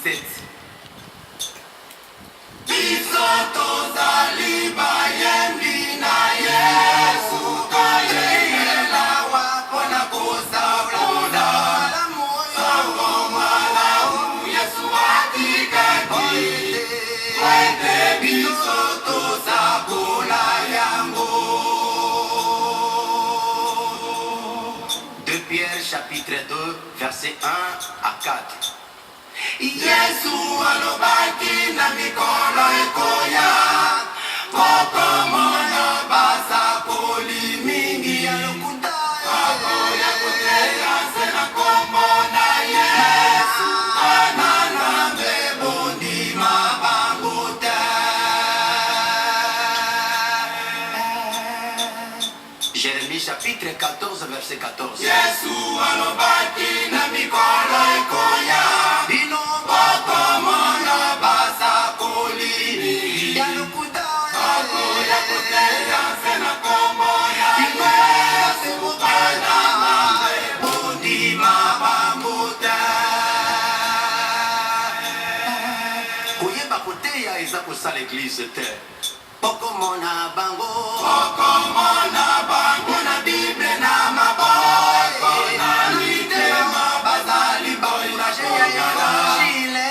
17. Chapitre 2, verset 1 à 4. Yesu alobaki na mikolo ekoya moko mono basa koli mingi alokuta akoya koteya sena kombo na Yesu anana bebondi mabango te. Jérémie chapitre 14 verset 14. Yesu alobaki na mikolo ekoya bino boko mono basa koli yalukuta akoya koteya sena kombo ya Yesu anana bebondi mabango te. Koyeba koteya eza kosala eglise te. Bokomona bango na Bible na maboko na litema bazali bauraje ya chile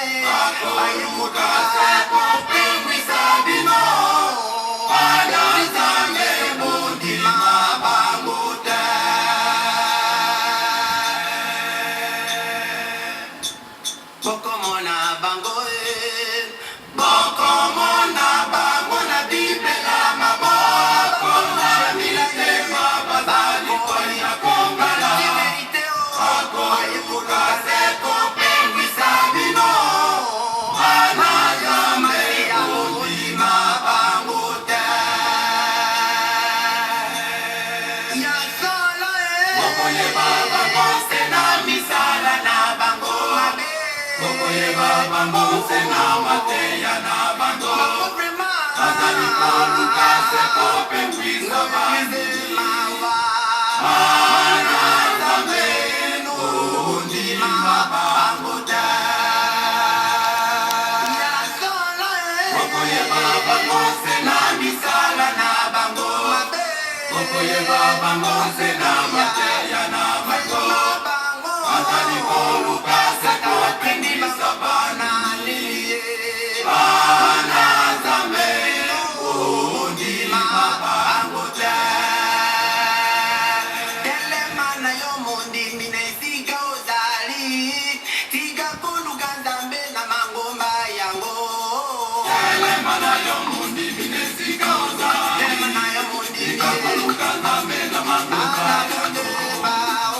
bayuka seko pengwisa bino anazange bondi mabango te. Bokomona bango bokomona bango na Bible na maboko na litema bazali koya komba la verite akoyuka seko pengwisa bino anazambe bondi mabango te. Ya solo bokoye baba mose na misala na bango bokoye baba mose na mateya na bango azali koluka seko pengwisa bandi anazambe bondi mabango te. Bokoye baba mose na misala na bango bokoye baba mose na mateya na bango azali koluka seko pengwisa bandi anazambe bondi mabango te. Telemana yo mondi minesiga ozali tiga koluka nzambe na mangomba yango. Telemana yo mondi minesiga ozali telemana yo mondi tiga koluka nzambe na mangomba yango.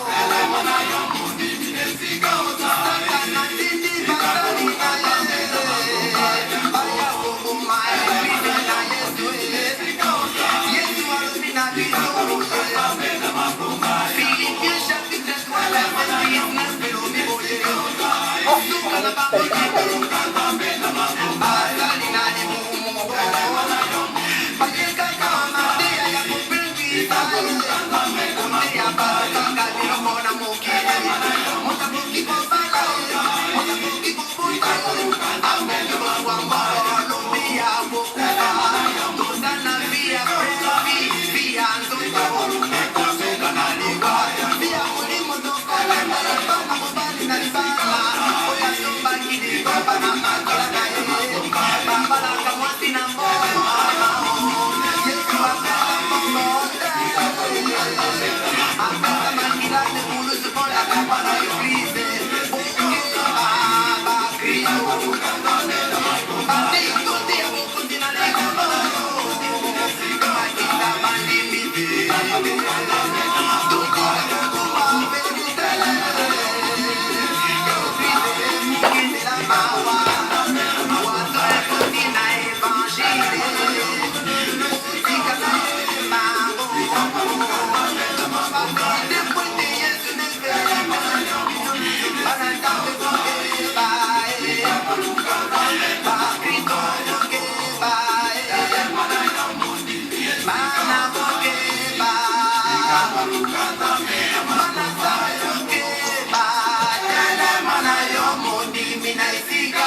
Telemana yo mondi minesiga ozali tiga koluka nzambe na mangomba Mana yo mundi mina isiga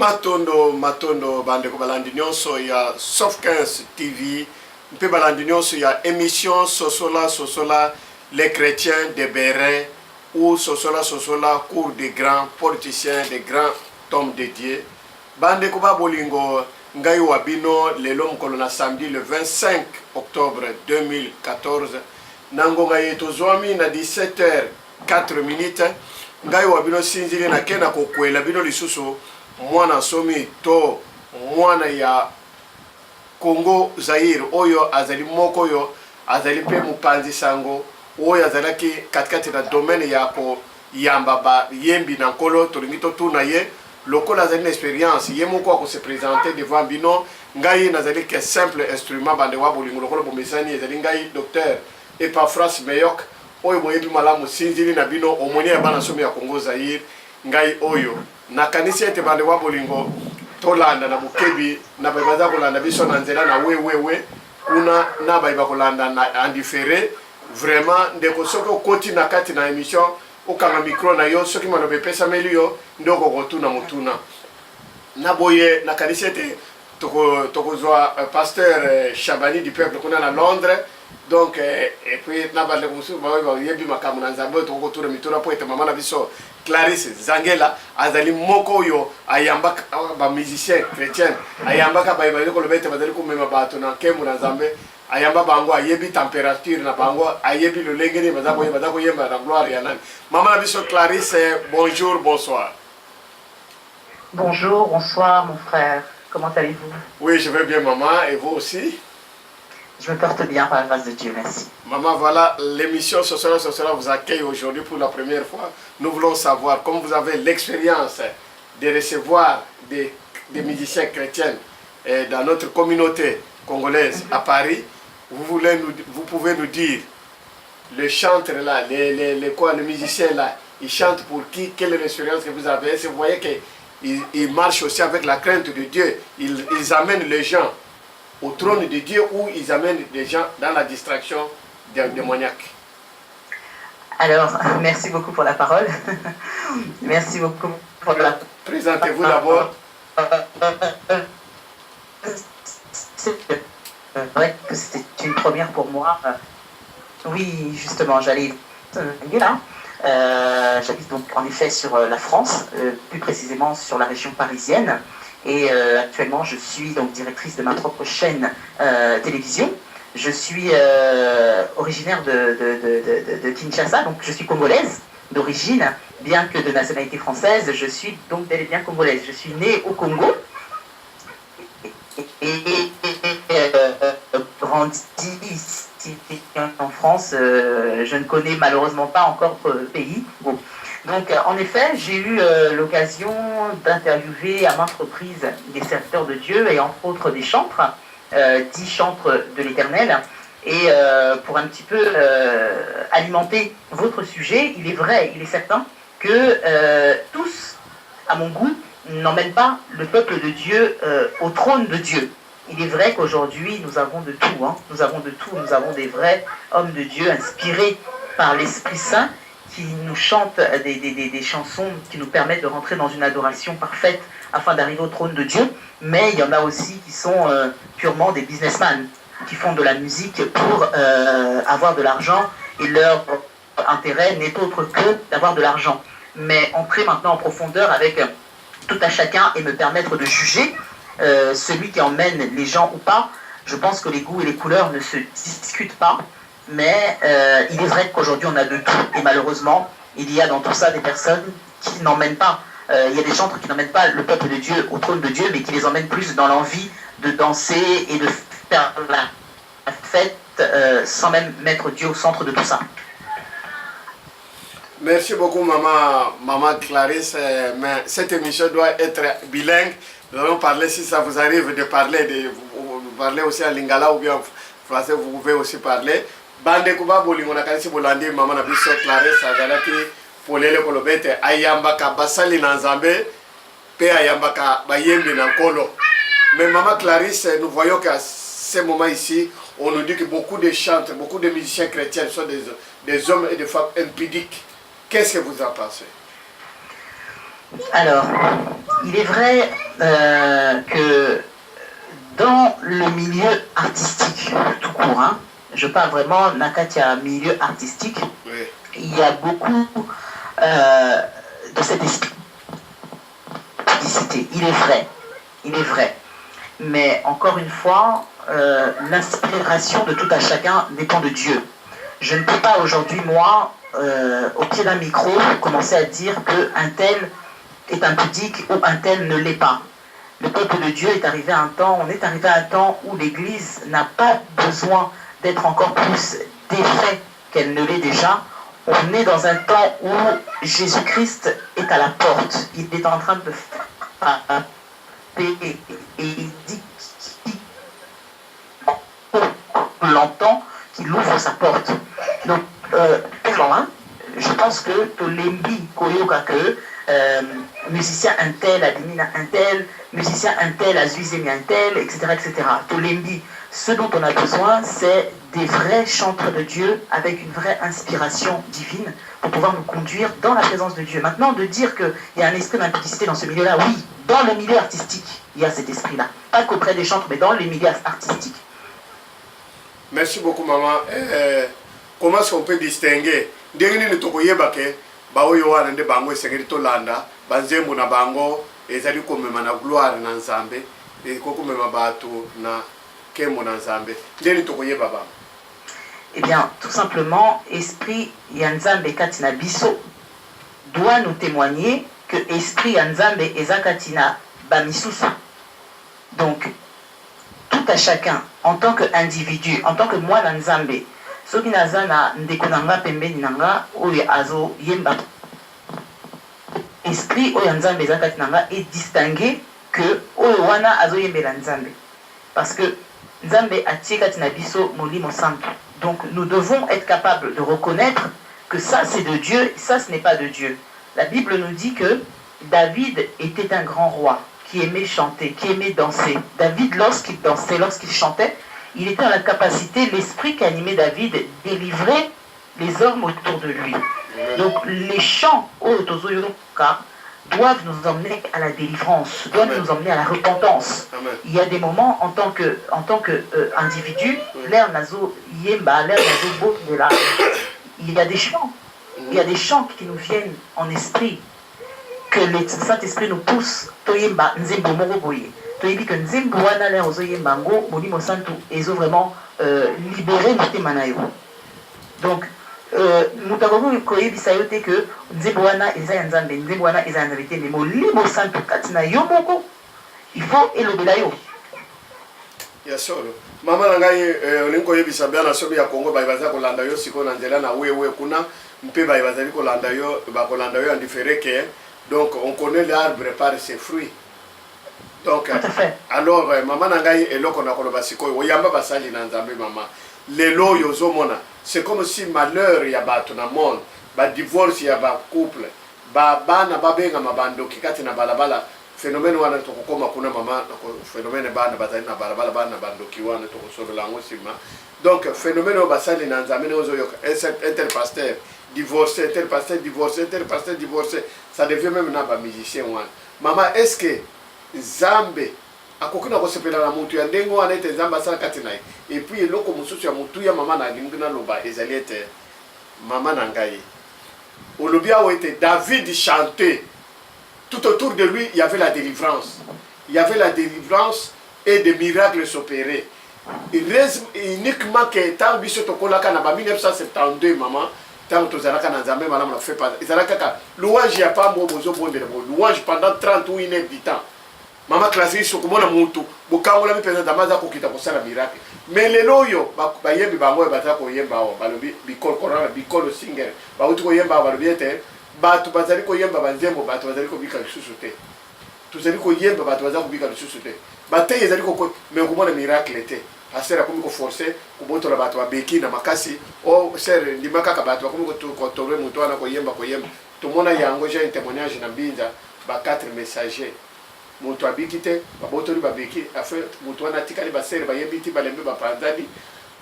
matondo bandeko balandi nyonso ya Sof 15 TV mpe balandi nyonso ya émission sosola les chrétiens de Bérin ou sosola cours des grands politiciens, des grands hommes de Dieu. Bandeko ba bolingo ngai wabino lelo mokolo na samedi le 25 octobre 2014 nangonga yeto zwami na 17h04 ngai wabino sinzili na kena kokwela bino lisusu mwana somi to mwana ya Congo Zaire oyo azali moko oyo azali pe mupanzi sango oyo azalaki katikati na domaine ya ko yamba ba yembi na nkolo tolingi totuna ye lokola azali na expérience ye moko ako se présenter devant bino ngai nazali ke simple instrument bande wa bolingo lokola bomesani ezali ngai docteur Epaphras Meyok oyo boyebi malamu sinzili na bino omoni ya bana somi ya Congo Zaire ngai oyo nakanisi ete bande wa bolingo tolanda na bukebi na baza kolanda biso na nzela na we kuna na ba kolanda na indifféré vraiment ndeko soko koti na kati na émission okanga micro na yo soki malobe pesa melio ndoko kotuna mutuna na boye na kanisi ete tokozwa pasteur Chabani du peuple kuna na Londres. Donc et puis na ba le musu ba yebi makamu na nzambe to ko tura mitura po ete mama na biso Clarisse Zangela azali moko yo ayamba ba musicien chrétien ayamba ka ba ibali ko lobete bazali ko mema bato na kemu na nzambe ayamba bango ayebi température na bango ayebi lo lengeni bazako yemba na gloire ya nani mama na biso Clarisse bonjour bonsoir. Bonjour bonsoir mon frère, comment allez-vous? Oui, je vais bien maman, et vous aussi? Je me porte bien par la grâce de Dieu, merci. Maman, voilà, l'émission Sosola vous accueille aujourd'hui pour la première fois. Nous voulons savoir, comme vous avez l'expérience de recevoir des musiciens chrétiens dans notre communauté congolaise à Paris, vous pouvez nous dire, le chanteur là, les musiciens là, ils chantent pour qui? Quelle est l'expérience que vous avez? Est-ce que vous voyez qu'ils marchent aussi avec la crainte de Dieu? Ils amènent les gens au trône de Dieu ou ils amènent des gens dans la distraction démoniaque? Alors, merci beaucoup pour la parole. Merci beaucoup pour la... Présentez-vous d'abord. C'est vrai que c'était une première pour moi. Oui, justement, j'allais là. J'habite donc en effet sur la France, plus précisément sur la région parisienne. Et actuellement, je suis donc directrice de ma propre chaîne télévision. Je suis originaire de Kinshasa, donc je suis congolaise d'origine, bien que de nationalité française, je suis donc bel et bien congolaise. Je suis née au Congo et grandi ici en France. Je ne connais malheureusement pas encore le pays. Bon. Donc, en effet, j'ai eu l'occasion d'interviewer à maintes reprises des serviteurs de Dieu et entre autres des chantres, 10 chantres de l'Éternel. Et pour un petit peu alimenter votre sujet, il est vrai, il est certain que tous, à mon goût, n'emmènent pas le peuple de Dieu au trône de Dieu. Il est vrai qu'aujourd'hui, nous avons de tout, hein. Nous avons de tout, nous avons des vrais hommes de Dieu inspirés par l'Esprit Saint, qui nous chantent des chansons qui nous permettent de rentrer dans une adoration parfaite afin d'arriver au trône de Dieu. Mais il y en a aussi qui sont purement des businessmen, qui font de la musique pour avoir de l'argent et leur intérêt n'est autre que d'avoir de l'argent. Mais entrer maintenant en profondeur avec tout à chacun et me permettre de juger celui qui emmène les gens ou pas, je pense que les goûts et les couleurs ne se discutent pas. Mais il est vrai qu'aujourd'hui on a de tout et malheureusement il y a dans tout ça des personnes qui n'emmènent pas, il y a des chantres qui n'emmènent pas le peuple de Dieu au trône de Dieu, mais qui les emmènent plus dans l'envie de danser et de faire la fête sans même mettre Dieu au centre de tout ça. Merci beaucoup maman Clarisse, mais cette émission doit être bilingue. Nous allons parler, si ça vous arrive de parler, vous parlez aussi en lingala ou bien en français, vous pouvez aussi parler. Bande kuba bolingo na kanisi bolandi mama na biso Clarisse azalaki polele kolobete ayamba ka basali na nzambe pe ayamba ka bayembi na nkolo. Mais maman Clarisse, nous voyons qu'à ce moment ici, on nous dit que beaucoup de chanteurs, beaucoup de musiciens chrétiens sont des hommes et des femmes impudiques. Qu'est-ce que vous en pensez? Alors, Il est vrai que dans le milieu artistique, tout court, hein, je parle vraiment Nakatia milieu artistique, Oui. il y a beaucoup de cet esprit. Il est vrai. Mais encore une fois, l'inspiration de tout à chacun dépend de Dieu. Je ne peux pas aujourd'hui, moi, au pied d'un micro, commencer à dire qu'un tel est impudique ou un tel ne l'est pas. Le peuple de Dieu est arrivé à un temps, on est arrivé à un temps où l'Église n'a pas besoin d'être encore plus défait qu'elle ne l'est déjà. On est dans un temps où Jésus-Christ est à la porte. Il est en train de frapper et il dit qu'on l'entend, qu'il ouvre sa porte. Donc, je pense que Tolembi, Koyoka, musicien un tel, Adimina un tel, musicien un tel, Azuizemi un tel, etc. etc. Tolembi, ce dont on a besoin, c'est des vrais chantres de Dieu avec une vraie inspiration divine pour pouvoir nous conduire dans la présence de Dieu. Maintenant, de dire qu'il y a un esprit d'impudicité dans ce milieu-là, oui, dans le milieu artistique, il y a cet esprit-là. Pas qu'auprès des chantres, mais dans les milieux artistiques. Merci beaucoup, maman. Comment est-ce qu'on peut distinguer ndenge ni tokoyeba ke baoyo wana nde bango esengeli tolanda banzembo na bango ezali komema na gloire na Nzambe ekokomema bato na kemo na Nzambe ndeni tokoyeba ba? Eh bien, tout simplement, esprit Yanzambe Katina Biso doit nous témoigner que esprit Yanzambe Ezakatina Bamisusu. Donc, tout à chacun, en tant qu'individu, en tant que moi Nzambe, soki naza na ndeko nanga pembeni nanga oyo azo yemba esprit oyo Nzambe ezakati nanga est distingué que oyo wana azo yembela Nzambe parce que Nzambe atie kati na biso molimo santo. Donc nous devons être capables de reconnaître que ça c'est de Dieu, ça ce n'est pas de Dieu. La Bible nous dit que David était un grand roi qui aimait chanter, qui aimait danser. David, lorsqu'il dansait, lorsqu'il chantait, il était dans la capacité, l'esprit qui animait David, délivrer les hommes autour de lui. Donc les chants doivent nous emmener à la délivrance, doivent nous emmener à la repentance. Amen. Il y a des moments en tant que individu, l'air nazo yemba, l'air nazo beau de là. Il y a des chants. Il y a des chants qui nous viennent en esprit, que le Saint-Esprit nous pousse. Toyemba nzembo moroboye. Toyebi que nzembo wana l'air ozo yemba ngo molimo santo ezo vraiment libérer motema na yo. Donc mutakoku koyebisa yo te que nzembo wana eza ya Nzambe, nzembo wana eza ya Nzambe te, mais molimo santo kati na yo moko il faut elobela yo. Ya solo mama na ngai olingi koyebisa bia na sobi ya Congo baza kolanda yo siko na nzela na wewe kuna mpe bazali kolanda yo bakolanda yo en différé que donc on connaît l'arbre par ses fruits. Donc alors maman na ngai eloko na koloba sikoyo oyamba basali na Nzambe mama lelo yozomona c'est comme si malheur ya bato na monde ba divorce ya ba couple ba bana babenga mabando kikati na balabala phénomène wana tokokoma kuna mama phénomène bana bazali na balabala bana bando kiwana tokosolola ngo sima. Donc phénomène o basali na Nzambe ozo yoka un tel pasteur divorcé, tel pasteur divorcé, tel pasteur divorcé, ça devient même na ba musicien wana. Maman, est-ce que Nzambe akokuna kosepela na mutu ya ndengo wana ete Nzambe asala kati na ye et puis eloko mosusu ya mutu ya mama na alingi na loba ezali ete mama na ngai olobi awo ete David chantait tout autour de lui il y avait la délivrance, il y avait la délivrance et des miracles s'opéraient. Il reste uniquement que tant biso tokolaka na ba 1972 maman tant tozalaka na Nzambe malamu na fait pas ezalaka kaka louange ya pambo bozo bondela louange pendant 30 ou une heure du temps. Mama classique sokomona mutu bokangola mipeza damaza kokita kosala miracle mais lelo yo bayembi bango baza koyemba o balobi bikol korana bikol singer ba uti koyemba balobi ete batu bazali koyemba banzembo batu bazali kobika lisusu te tuzali koyemba batu bazali kobika lisusu te bate ezali koko mais komona miracle te asera komi ko forcer kubotola batu babeki na makasi o ser ndimaka ka batu komi ko tolwe mutu ana koyemba tomona yango j'ai un témoignage na Mbinza ba 4 messagers mutu abiki te babotoli babeki afe mutu wana tikali basere bayembi ti balembe bapanzani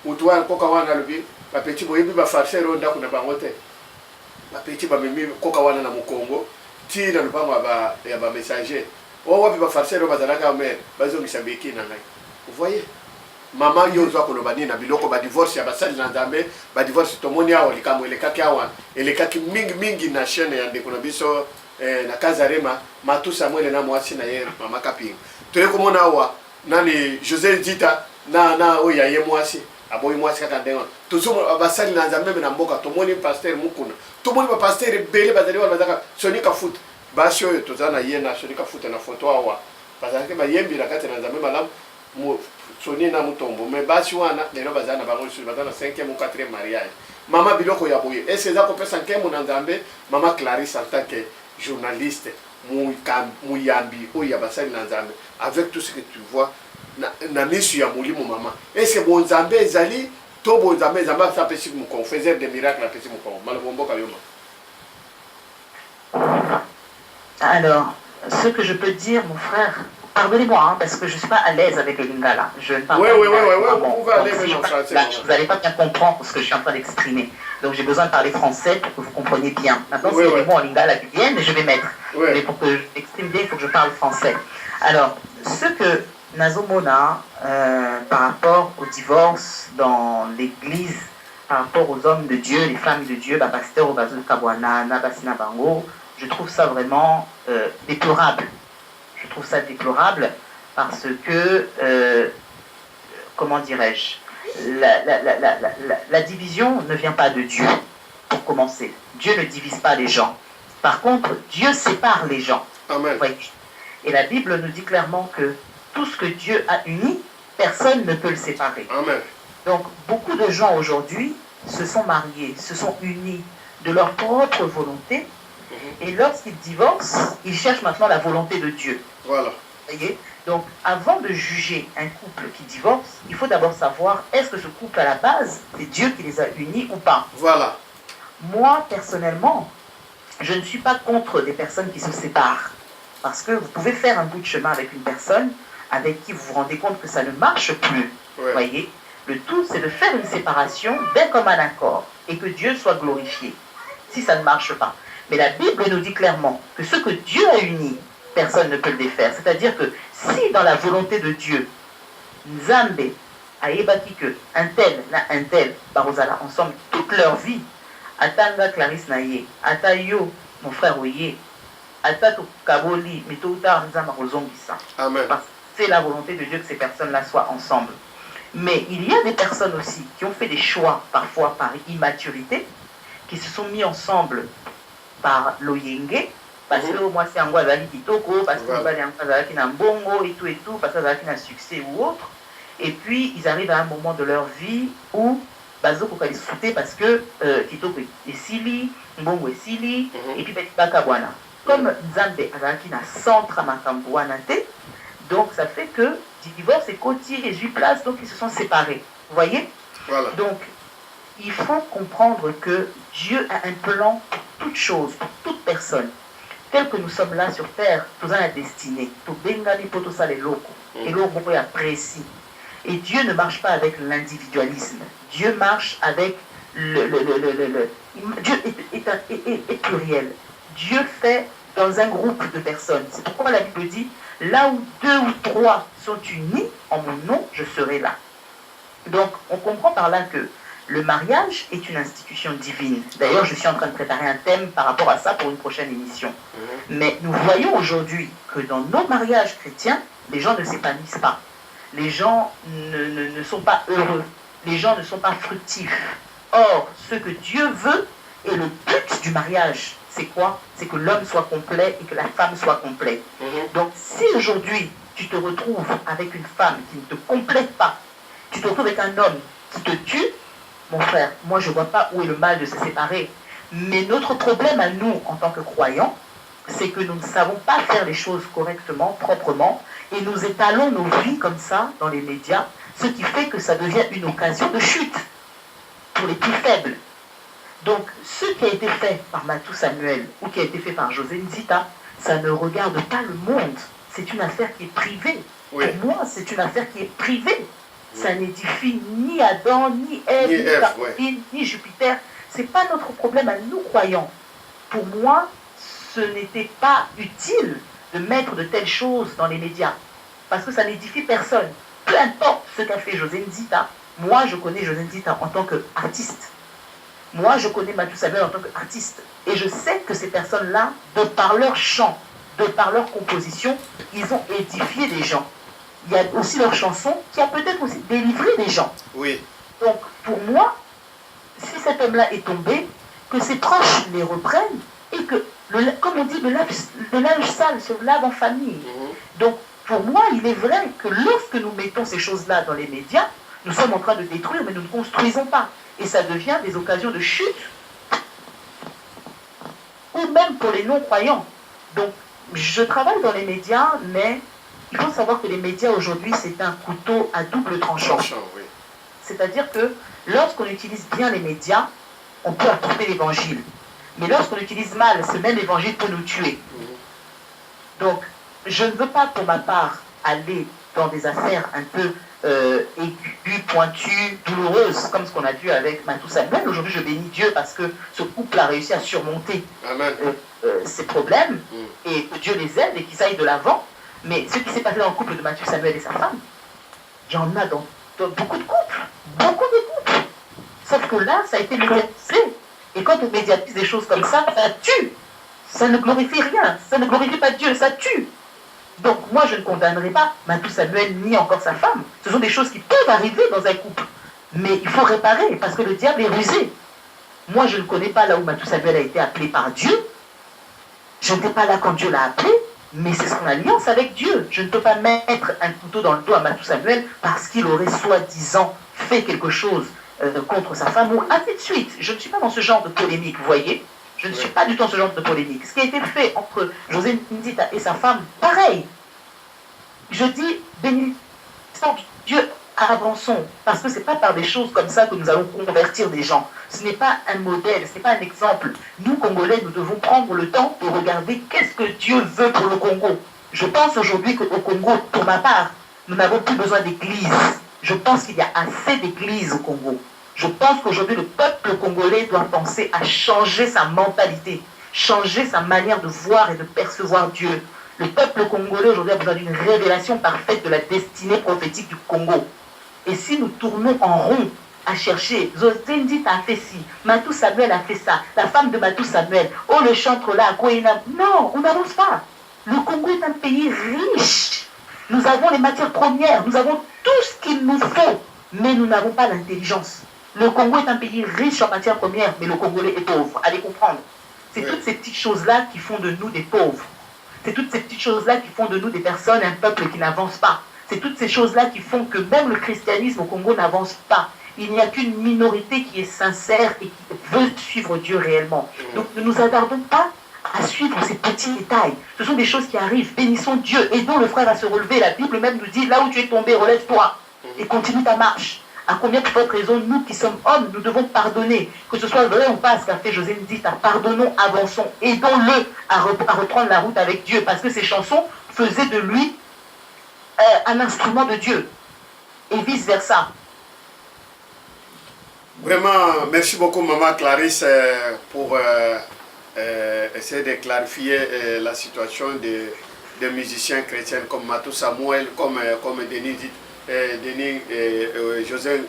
mutu wana koka wana lobi bapeti boyebi bafarser onda kuna bango te bapeti bamemi koka wana na mukongo ti na lupango ya ba messager o wapi ba farceur bazalaka mère bazongisa beki na ngai. Vous voyez, maman yo zo koloba nini na biloko ba divorce ya basali na Nzambe, ba divorce tomoni awa likambo elekaki awa elekaki mingi na chaîne ya ndeko na biso na Kazarema Matu Samuel na mwasi na ye mama Kapinga. Toye komona awa nani José Dita na oya ye mwasi aboyi mwasi kaka ndenga tozomo basali na Nzambe na mboka tomoni pasteur mukuna tomoni ba pasteur bele bazali wala bazaka sonika foot basi oyo tozana ye na sonika foot na photo awa bazalaki bayembi na kati na Nzambe malamu soni na mutombo mais basi wana lelo bazana bango sur bazana 5e ou 4e mariage mama biloko ya boye est-ce que ça kopesa nkemo na Nzambe mama Clarisse en tant que journaliste muyambi oya basali na Nzambe avec tout ce que tu vois na misu ya mulimo mama est-ce que bon Nzambe ezali to bon Nzambe Nzambe ça peut si mon faisait des miracles à petit mon malombo kayoma. Alors ce que je peux dire mon frère, pardonnez-moi hein, parce que je ne suis pas à l'aise avec le lingala. Je ne parle pas vous pouvez aller même en français. Vous n'allez pas bien comprendre ce que je suis en train d'exprimer. Donc j'ai besoin de parler français pour que vous compreniez bien. Maintenant, s'il y a des mots en lingala qui viennent, je vais mettre. Mais pour que je m'exprime bien, il faut que je parle français. Alors, ce que Nazomona, par rapport au divorce dans l'église, par rapport aux hommes de Dieu, les femmes de Dieu, pasteur Bazou Kabwana, Nabasina Bango, je trouve ça vraiment déplorable. Je trouve ça déplorable parce que, comment dirais-je, la division ne vient pas de Dieu, pour commencer. Dieu ne divise pas les gens. Par contre, Dieu sépare les gens. Amen. Et la Bible nous dit clairement que tout ce que Dieu a uni, personne ne peut le séparer. Amen. Donc, beaucoup de gens aujourd'hui se sont mariés, se sont unis de leur propre volonté. Et lorsqu'ils divorcent, ils cherchent maintenant la volonté de Dieu. Voilà. Voyez? Donc, avant de juger un couple qui divorce, il faut d'abord savoir est-ce que ce couple à la base, c'est Dieu qui les a unis ou pas. Voilà. Moi, personnellement, je ne suis pas contre des personnes qui se séparent. Parce que vous pouvez faire un bout de chemin avec une personne avec qui vous vous rendez compte que ça ne marche plus. Voyez? Le tout, c'est de faire une séparation d'un commun accord et que Dieu soit glorifié. Si ça ne marche pas. Mais la Bible nous dit clairement que ce que Dieu a uni, personne ne peut le défaire. C'est-à-dire que si dans la volonté de Dieu, Nzambe a ébaki que un tel, barozala ensemble toute leur vie, Atanga Clarisse Naye, Atayo, mon frère Oye, Atato Kaboli, mais tôt ou tard, Nzamba Rozongisa. Amen. C'est la volonté de Dieu que ces personnes-là soient ensemble. Mais il y a des personnes aussi qui ont fait des choix, parfois par immaturité, qui se sont mis ensemble par l'oyenge, parce que moi c'est un Guadali Kitoko, parce que moi c'est un Mbongo et tout, parce que c'est un succès ou autre. Et puis ils arrivent à un moment de leur vie où Bazoko va les sauter parce que Kitoko est Sili, Mbongo est Sili, et puis Petit Bakabwana. Comme Nzambe Azaki na centre Makambuanate, donc ça fait que du divorce est côtier et 8 places, donc ils se sont séparés. Vous voyez? Voilà. Donc il faut comprendre que Dieu a un plan pour toute chose, pour toute personne. Tel que nous sommes là sur terre, nous avons la destinée. Et l'eau est précis. Et Dieu ne marche pas avec l'individualisme. Dieu marche avec Dieu est pluriel. Dieu fait dans un groupe de personnes. C'est pourquoi la Bible dit, là où 2 ou 3 sont unis en mon nom, je serai là. Donc, on comprend par là que le mariage est une institution divine. D'ailleurs, je suis en train de préparer un thème par rapport à ça pour une prochaine émission. Mais nous voyons aujourd'hui que dans nos mariages chrétiens, les gens ne s'épanouissent pas. Les gens ne sont pas heureux. Les gens ne sont pas fructifs. Or, ce que Dieu veut et le but du mariage, c'est quoi? C'est que l'homme soit complet et que la femme soit complète. Donc, si aujourd'hui, tu te retrouves avec une femme qui ne te complète pas, tu te retrouves avec un homme qui te tue, mon frère, moi je ne vois pas où est le mal de se séparer. Mais notre problème à nous, en tant que croyants, c'est que nous ne savons pas faire les choses correctement, proprement, et nous étalons nos vies comme ça dans les médias, ce qui fait que ça devient une occasion de chute pour les plus faibles. Donc, ce qui a été fait par Matu Samuel ou qui a été fait par José Nzita, ça ne regarde pas le monde. C'est une affaire qui est privée. Pour moi, c'est une affaire qui est privée. Ça n'édifie ni Adam, ni Ève, ni Caroline, ni Jupiter. Ce n'est pas notre problème à nous croyants. Pour moi, ce n'était pas utile de mettre de telles choses dans les médias, parce que ça n'édifie personne. Peu importe ce qu'a fait José Nzita, moi je connais José Nzita en tant qu'artiste. Moi je connais Matou Samuel en tant qu'artiste. Et je sais que ces personnes-là, de par leur chant, de par leur composition, ils ont édifié des gens. Il y a aussi leur chanson qui a peut-être aussi délivré des gens. Oui. Donc pour moi, si cet homme-là est tombé, que ses proches les reprennent et que, comme on dit, le linge sale se lave en famille. Donc pour moi, il est vrai que lorsque nous mettons ces choses-là dans les médias, nous sommes en train de détruire, mais nous ne construisons pas. Et ça devient des occasions de chute, ou même pour les non-croyants. Donc, je travaille dans les médias, mais il faut savoir que les médias aujourd'hui, c'est un couteau à double tranchant. Oui. C'est-à-dire que lorsqu'on utilise bien les médias, on peut apporter l'évangile. Mais lorsqu'on utilise mal, ce même évangile peut nous tuer. Donc, je ne veux pas, pour ma part, aller dans des affaires un peu aiguës, pointues, douloureuses, comme ce qu'on a vu avec Matou Samuel. Aujourd'hui, je bénis Dieu parce que ce couple a réussi à surmonter ces problèmes et que Dieu les aide et qu'ils aillent de l'avant. Mais ce qui s'est passé dans le couple de Matou Samuel et sa femme, il y en a dans beaucoup de couples. Beaucoup de couples. Sauf que là, ça a été médiatisé. Et quand on médiatise des choses comme ça tue. Ça ne glorifie rien. Ça ne glorifie pas Dieu, ça tue. Donc moi, je ne condamnerai pas Matou Samuel ni encore sa femme. Ce sont des choses qui peuvent arriver dans un couple. Mais il faut réparer parce que le diable est rusé. Moi, je ne connais pas là où Matou Samuel a été appelé par Dieu. Je n'étais pas là quand Dieu l'a appelé. Mais c'est son alliance avec Dieu. Je ne peux pas mettre un couteau dans le dos à Matou Samuel parce qu'il aurait soi-disant fait quelque chose contre sa femme ou ainsi de suite. Je ne suis pas dans ce genre de polémique, vous voyez. Je ne suis pas du tout dans ce genre de polémique. Ce qui a été fait entre José Nzita et sa femme, pareil. Je dis, bénissons Dieu, avançons. Parce que ce n'est pas par des choses comme ça que nous allons convertir des gens. Ce n'est pas un modèle, ce n'est pas un exemple. Nous, Congolais, nous devons prendre le temps de regarder qu'est-ce que Dieu veut pour le Congo. Je pense aujourd'hui qu'au Congo, pour ma part, nous n'avons plus besoin d'église. Je pense qu'il y a assez d'églises au Congo. Je pense qu'aujourd'hui, le peuple congolais doit penser à changer sa mentalité, changer sa manière de voir et de percevoir Dieu. Le peuple congolais aujourd'hui a besoin d'une révélation parfaite de la destinée prophétique du Congo. Et si nous tournons en rond à chercher, José Nzita a fait ci, Matou Samuel a fait ça, la femme de Matou Samuel, oh le chantre là, Koina. Non, on n'avance pas. Le Congo est un pays riche. Nous avons les matières premières, nous avons tout ce qu'il nous faut, mais nous n'avons pas l'intelligence. Le Congo est un pays riche en matières premières, mais le Congolais est pauvre. Allez comprendre. C'est toutes ces petites choses-là qui font de nous des pauvres. C'est toutes ces petites choses-là qui font de nous des personnes, un peuple qui n'avance pas. C'est toutes ces choses-là qui font que même le christianisme au Congo n'avance pas. Il n'y a qu'une minorité qui est sincère et qui veut suivre Dieu réellement. Donc ne nous attardons pas à suivre ces petits détails. Ce sont des choses qui arrivent. Bénissons Dieu. Aidons le frère à se relever. La Bible même nous dit, là où tu es tombé, relève-toi et continue ta marche. À combien de fortes raisons, nous qui sommes hommes, nous devons pardonner. Que ce soit vrai ou pas ce qu'a fait José Nzita, pardonnons, avançons, aidons-le à reprendre la route avec Dieu. Parce que ces chansons faisaient de lui un instrument de Dieu. Et vice-versa. Vraiment, merci beaucoup Maman Clarisse pour essayer de clarifier la situation des musiciens chrétiens comme Matou Samuel, comme Denis José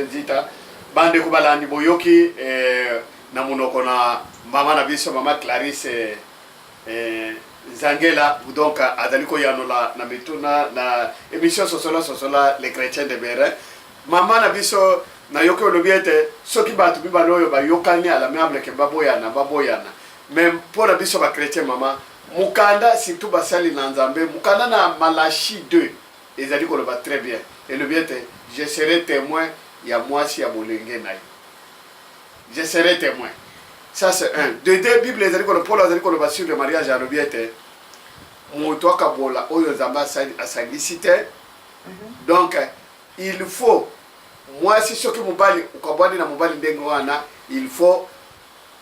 Nzita. Bande kubalandi boyoki na munoko na mama na biso Mama Clarisse Zangela donc adaliko yanola na mituna na émission sosola les chrétiens de Bérin. Mama na biso na yoki olobiete soki batu bibaloyo ba yokani ala meable ke baboyana même pour la biso ba chrétien mama mukanda surtout basali na nzambe mukanda na Malachi 2 ezali ko loba très bien et le bien je serai témoin ya mwasi ya bolenge nayi je serai témoin. Ça c'est un. De deux Bible ezali ko Paul ezali ko loba sur le mariage ya lobiete moto akabola oyo nzamba asanglisite. Donc il faut moi si soki mobali ukabwani na mobali ndenge wana il faut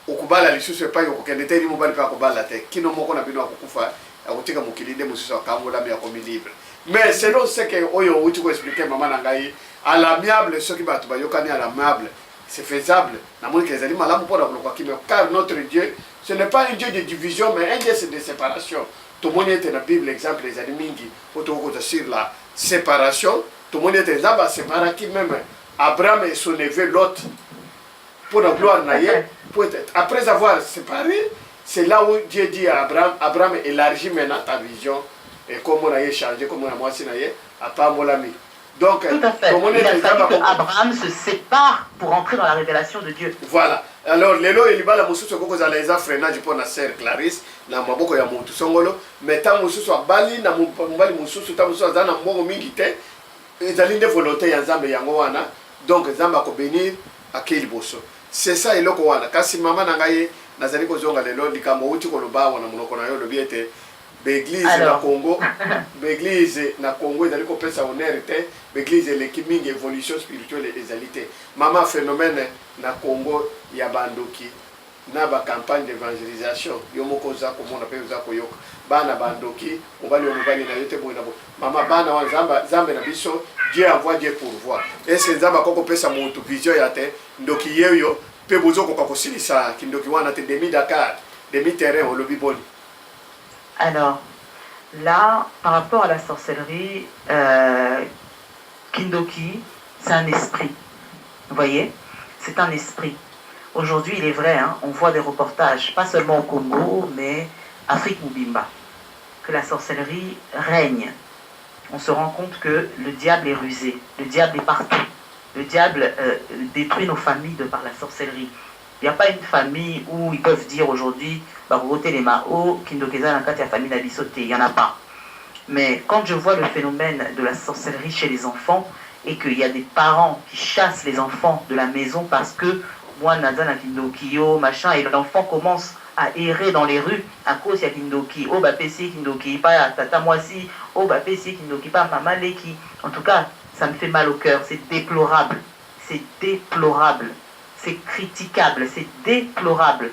ukubala lisusu epai okokende te ni mobali pa kobala te kino moko na bino akukufa akutika mokilinde mosusu akambola me akomi libre. Mais selon ce que oyo uti ko expliquer maman na ngai à l'amiable soki batu bayokani à l'amiable c'est faisable na moni que ezali malamu pona kolokwa kimia car notre Dieu ce n'est pas un Dieu de division mais un Dieu de séparation. tout le monde est dans la Bible, exemple, les animaux qui sur la séparation, tout le monde est là, c'est marqué même. Abraham et son neveu Lot, pour la gloire naïe, après avoir séparé, c'est là où Dieu dit à Abraham, Abraham élargit maintenant ta vision, et comme on a changé, comme on a moitié naïe, à part mon ami. Donc, tout à fait. Il a fallu que Abraham se sépare pour entrer dans la révélation de Dieu. Voilà. Alors, lelo elibala mususu koko za leza freinage pour na sœur Clarisse na maboko ya mutu songolo, mais tant mususu abali na mbali mususu tant mususu azana mbongo mingi te, ezali nde volonté ya Nzambe yango wana. Donc Nzambe akobénir akeli boso. C'est ça eloko wana. Kasi mama na ngai nazali kozonga lelo likambo uti koloba wana monoko na yo lobi ete l'église na Congo, l'église na Congo ezali kopesa honneur te, l'église eleki mingi évolution spirituelle ezali te. Mama phénomène na Congo ya bandoki na ba campagne d'évangélisation yo moko za komona pe za koyoka bana bandoki mobali na yote boina bo mama bana wa Nzambe na biso Dieu envoie Dieu pour voir et c'est Nzambe ko kopesa mutu vision ya te ndoki yeyo pe bozo ko kosilisa kindoki wana te demi Dakar demi terrain au lobby boli. Alors, là, par rapport à la sorcellerie, Kindoki, c'est un esprit. Vous voyez? C'est un esprit. Aujourd'hui, il est vrai, hein, on voit des reportages, pas seulement au Congo, mais Afrique Mubimba, que la sorcellerie règne. On se rend compte que le diable est rusé, le diable est partout. Le diable détruit nos familles de par la sorcellerie. Il n'y a pas une famille où ils peuvent dire aujourd'hui, les Mao, Kindokeza Nankati, la famille Nabisoté. Il n'y en a pas. Mais quand je vois le phénomène de la sorcellerie chez les enfants et qu'il y a des parents qui chassent les enfants de la maison parce que moi, Nazana Kindokiyo, machin, et l'enfant commence à errer dans les rues à cause de Kindoki, oh bah PC Kindoki, pas Tata Moisi, oh bah PC Kindoki, pas Maman Leki. En tout cas, ça me fait mal au cœur. C'est déplorable. C'est déplorable. C'est critiquable, c'est déplorable.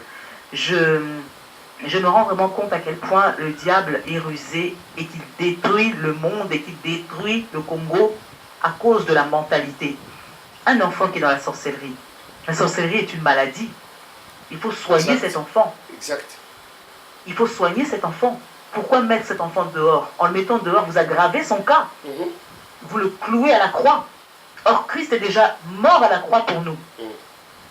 Je me rends vraiment compte à quel point le diable est rusé et qu'il détruit le monde et qu'il détruit le Congo à cause de la mentalité. Un enfant qui est dans la sorcellerie est une maladie. Il faut soigner cet enfant. Exact. Il faut soigner cet enfant. Pourquoi mettre cet enfant dehors? En le mettant dehors, vous aggravez son cas. Vous le clouez à la croix. Or, Christ est déjà mort à la croix pour nous.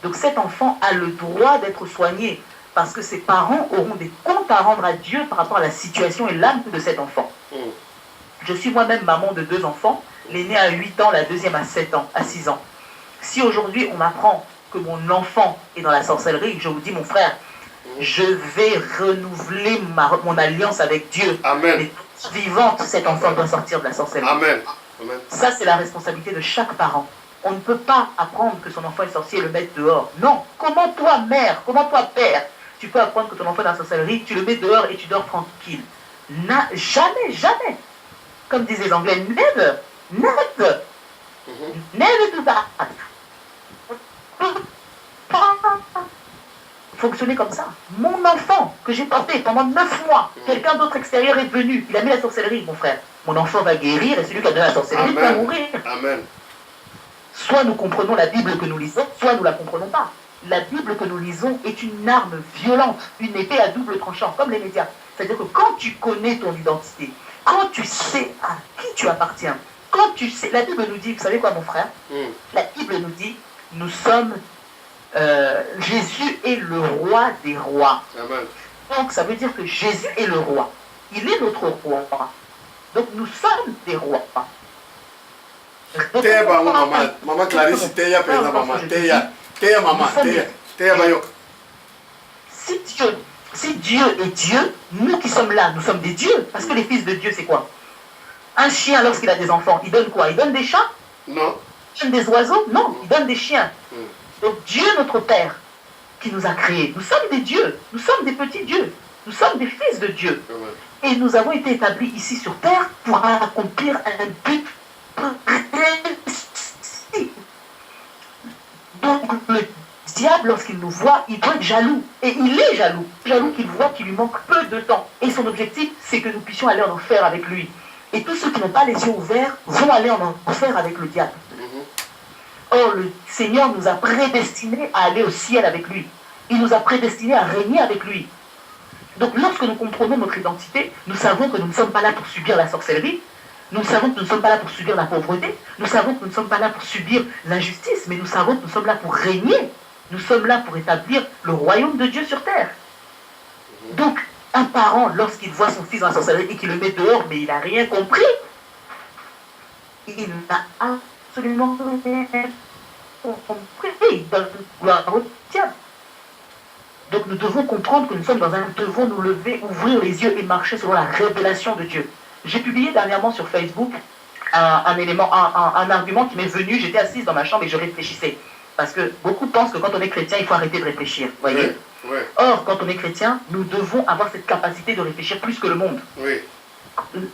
Donc cet enfant a le droit d'être soigné parce que ses parents auront des comptes à rendre à Dieu par rapport à la situation et l'âme de cet enfant. Je suis moi-même maman de 2 enfants, l'aîné a 8 ans, la deuxième a 7 ans, à 6 ans. Si aujourd'hui on m'apprend que mon enfant est dans la sorcellerie, je vous dis mon frère, je vais renouveler mon alliance avec Dieu. Amen. Et vivante, cet enfant doit sortir de la sorcellerie. Amen. Amen. Ça c'est la responsabilité de chaque parent. On ne peut pas apprendre que son enfant est sorcier et le mettre dehors. Non. Comment toi, mère, comment toi, père, tu peux apprendre que ton enfant est dans la sorcellerie, tu le mets dehors et tu dors tranquille? Jamais, jamais. Comme disent les Anglais, never, never. Never do that. Fonctionner comme ça. Mon enfant que j'ai porté pendant 9 mois, quelqu'un d'autre extérieur est venu, il a mis la sorcellerie, mon frère. Mon enfant va guérir et celui qui a donné la sorcellerie va mourir. Amen. Soit nous comprenons la Bible que nous lisons, soit nous ne la comprenons pas. La Bible que nous lisons est une arme violente, une épée à double tranchant, comme les médias. C'est-à-dire que quand tu connais ton identité, quand tu sais à qui tu appartiens, quand tu sais... La Bible nous dit, vous savez quoi mon frère? La Bible nous dit, nous sommes... Jésus est le roi des rois. Amen. Donc ça veut dire que Jésus est le roi. Il est notre roi. Donc nous sommes des rois. Teya bango maman Clarisse, teya pena maman, teya maman, teya bayok. Si Dieu est Dieu, nous qui sommes là, nous sommes des dieux. Parce que les fils de Dieu, c'est quoi? Un chien, lorsqu'il a des enfants, il donne quoi? Il donne des chats? Non. Il donne des oiseaux? Non, il donne des chiens. Donc Dieu, notre Père, qui nous a créés, nous sommes des dieux, nous sommes des petits dieux, nous sommes des fils de Dieu. Et nous avons été établis ici sur terre pour accomplir un but précis. Donc le diable, lorsqu'il nous voit, il doit être jaloux. Et il est jaloux. Jaloux qu'il voit qu'il lui manque peu de temps. Et son objectif, c'est que nous puissions aller en enfer avec lui. Et tous ceux qui n'ont pas les yeux ouverts vont aller en enfer avec le diable. Or, le Seigneur nous a prédestinés à aller au ciel avec lui. Il nous a prédestinés à régner avec lui. Donc lorsque nous comprenons notre identité, nous savons que nous ne sommes pas là pour subir la sorcellerie, nous savons que nous ne sommes pas là pour subir la pauvreté, nous savons que nous ne sommes pas là pour subir l'injustice, mais nous savons que nous sommes là pour régner, nous sommes là pour établir le royaume de Dieu sur terre. Donc, un parent, lorsqu'il voit son fils dans la sorcellerie et qu'il le met dehors, mais il n'a rien compris, il n'a absolument rien compris, il donne gloire au diable. Donc nous devons comprendre que nous sommes devons nous lever, ouvrir les yeux et marcher selon la révélation de Dieu. J'ai publié dernièrement sur Facebook un argument qui m'est venu, j'étais assise dans ma chambre et je réfléchissais. Parce que beaucoup pensent que quand on est chrétien, il faut arrêter de réfléchir. Voyez. Oui. Or, quand on est chrétien, nous devons avoir cette capacité de réfléchir plus que le monde. Oui.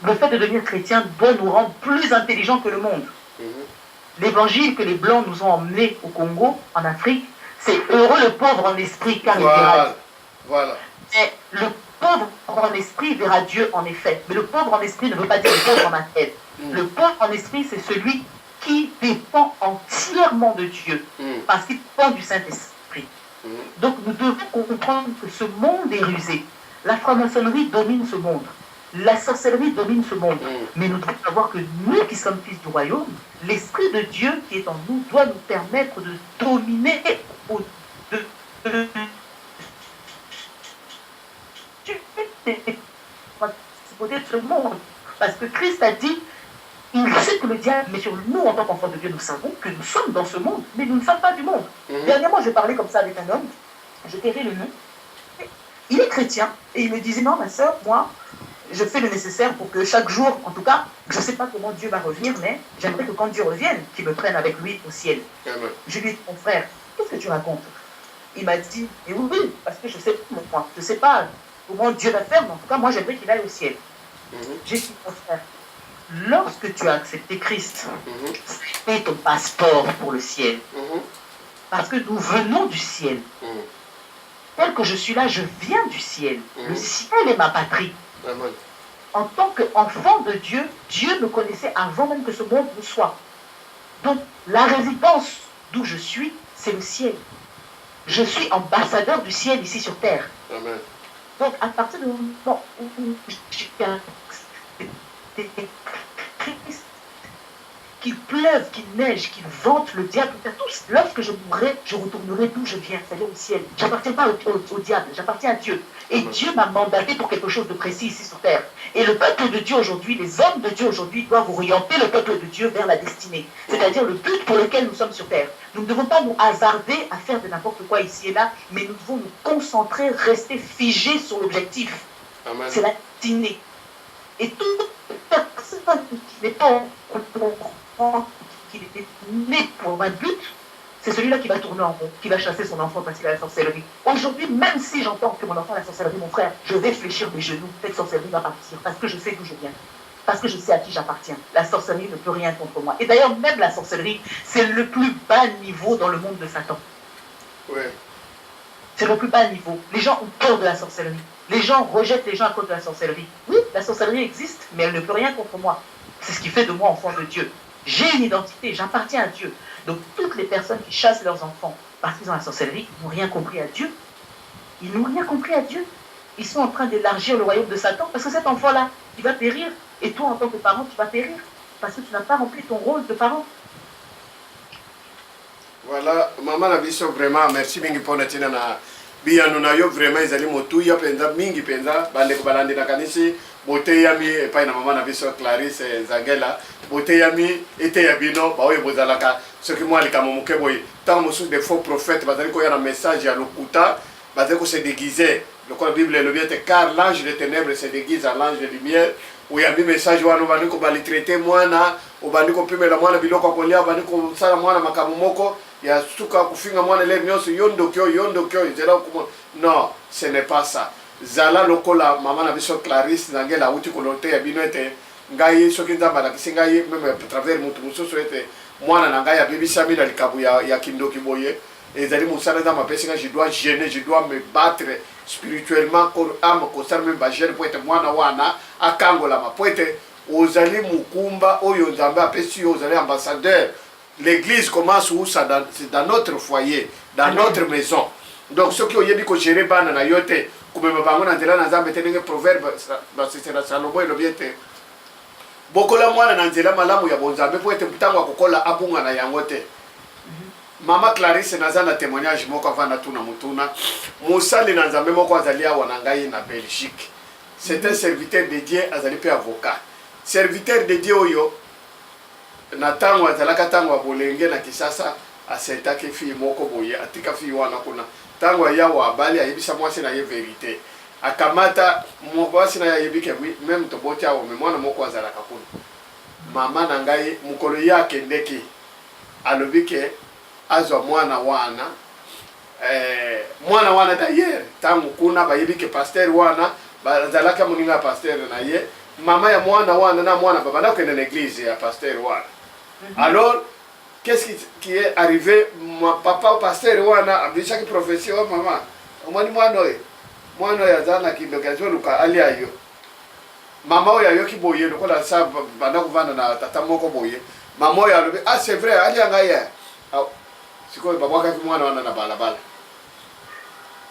Le fait de devenir chrétien doit nous rendre plus intelligents que le monde. L'évangile que les Blancs nous ont emmené au Congo, en Afrique, c'est heureux le pauvre en esprit car il verra Dieu. Voilà. Mais le pauvre en esprit verra Dieu en effet. Mais le pauvre en esprit ne veut pas dire le pauvre en matériel. Le pauvre en esprit, c'est celui qui dépend entièrement de Dieu parce qu'il dépend du Saint-Esprit. Donc nous devons comprendre que ce monde est rusé. La franc-maçonnerie domine ce monde. La sorcellerie domine ce monde. Mais nous devons savoir que nous qui sommes fils du royaume, l'Esprit de Dieu qui est en nous doit nous permettre de dominer de ce monde. Parce que Christ a dit, il sait que le diable, mais sur nous en tant qu'enfants de Dieu, nous savons que nous sommes dans ce monde, mais nous ne sommes pas du monde. Dernièrement, je parlais comme ça avec un homme, je tairai le nom. Il est chrétien, et il me disait, non ma soeur, moi, je fais le nécessaire pour que chaque jour, en tout cas, je ne sais pas comment Dieu va revenir, mais j'aimerais que quand Dieu revienne, qu'il me prenne avec lui au ciel. Je lui ai dit, mon frère, qu'est-ce que tu racontes? Il m'a dit, et oui, parce que je ne sais pas comment Dieu va faire, mais en tout cas, moi, j'aimerais qu'il aille au ciel. J'ai dit, mon frère, lorsque tu as accepté Christ, c'est ton passeport pour le ciel. Parce que nous venons du ciel. Tel que je suis là, je viens du ciel. Le ciel est ma patrie. Amen. En tant qu'enfant de Dieu, Dieu me connaissait avant même que ce monde ne soit. Donc, la résidence d'où je suis, c'est le ciel. Je suis ambassadeur du ciel ici sur terre. Amen. Donc, à partir du moment où j'ai accepté Christ, qu'il pleuve, qu'il neige, qu'il vente, le diable, tous. Lorsque je mourrai, je retournerai d'où je viens, c'est-à-dire au ciel. Je n'appartiens pas au diable, j'appartiens à Dieu. Et Dieu m'a mandaté pour quelque chose de précis ici sur terre. Et le peuple de Dieu aujourd'hui, les hommes de Dieu aujourd'hui doivent orienter le peuple de Dieu vers la destinée. C'est-à-dire le but pour lequel nous sommes sur terre. Nous ne devons pas nous hasarder à faire de n'importe quoi ici et là, mais nous devons nous concentrer, rester figés sur l'objectif. C'est la destinée. Et toute personne qui n'est pas qui est né pour un but, c'est celui-là qui va tourner en rond, qui va chasser son enfant parce qu'il a la sorcellerie. Aujourd'hui, même si j'entends que mon enfant a la sorcellerie, mon frère, je vais fléchir mes genoux, cette sorcellerie va partir, parce que je sais d'où je viens, parce que je sais à qui j'appartiens. La sorcellerie ne peut rien contre moi. Et d'ailleurs, même la sorcellerie, c'est le plus bas niveau dans le monde de Satan. Oui. C'est le plus bas niveau. Les gens ont peur de la sorcellerie. Les gens rejettent les gens à cause de la sorcellerie. Oui, la sorcellerie existe, mais elle ne peut rien contre moi. C'est ce qui fait de moi enfant de Dieu. J'ai une identité, j'appartiens à Dieu. Donc toutes les personnes qui chassent leurs enfants parce qu'ils ont la sorcellerie, ils n'ont rien compris à Dieu. Ils n'ont rien compris à Dieu. Ils sont en train d'élargir le royaume de Satan parce que cet enfant-là, il va périr. Et toi, en tant que parent, tu vas périr parce que tu n'as pas rempli ton rôle de parent. Voilà, maman la biso vraiment merci mingi pona tina na biyanu na yo vraiment ezali motuya penza mingi penza bande ko balande na kanisi bote yami epai na mama na biso Clarisse Zangela bote yami ete ya bino ba oye bozalaka soki moi likamo moke boye tant mosu des faux prophètes bazali ko ya na message ya lokuta bazali ko se déguiser le quoi Bible le bien car l'ange des ténèbres se déguise en l'ange de lumière uyambi message wana bandi ko bali traiter mwana obandi ko pimela mwana biloko kolia bandi ko sala mwana makamu moko ya suka kufinga mwana le nyonso yondo kyo ezela ko non ce n'est pas ça zala lokola mama na biso Clarisse Zangela uti kolote ya bino ete ngai soki nzamba na kisingai même à travers mutu mususu ete mwana na ngai ya bibisami na likabu ya kindoki boye ezali musala za mapesinga je dois gêner je dois me battre spirituellement pour âme concerne même ba gêne pour être mwana wana akangola ma pour être ozali mukumba oyo nzamba apesi ozali ambassadeur. L'église commence où ça dans notre foyer, dans notre maison. donc soki oyebi kogere bana na yo te komema bango na nzela na nzambe te ndenge proverbe basesera salomo elobi ete bokola mwana na nzela malamu ya bonzambe mpo ete ntango akokola abunga na yango te. Mama Clarisse naza na témoignage moko avanda tuna mutuna mosali na nzambe moko azali awa na ngai na Belgique. C'est un serviteur de Dieu azali pe avocat. Serviteur de Dieu oyo na tango azalaka tango abolenge na Kisasa asetaki fille moko boye atika fille wana kuna tango yawo abali ayebisa mwasi na ye vérité akamata mwasi na yebike même toboti awo me mwana moko azalaka kuna mama na ngai mukolo yake ndeki alobike azwa mwana wana d'ailleurs tango kuna bayebike pasteur wana bazalaka muninga pasteur na ye mama ya mwana wana na mwana baba na kende na église ya pasteur wana. Alors qu'est-ce qui est arrivé? Mon papa pasteur wana abisha ki prophétie wa mama omani mwana ya zana ki lokazo luka ali ayo mama oya yo ki boye lokola sa banda kuvanda na tata moko boye mama oya lobi ah c'est vrai ali anga ya siko baba ka ki mwana wana na balabala.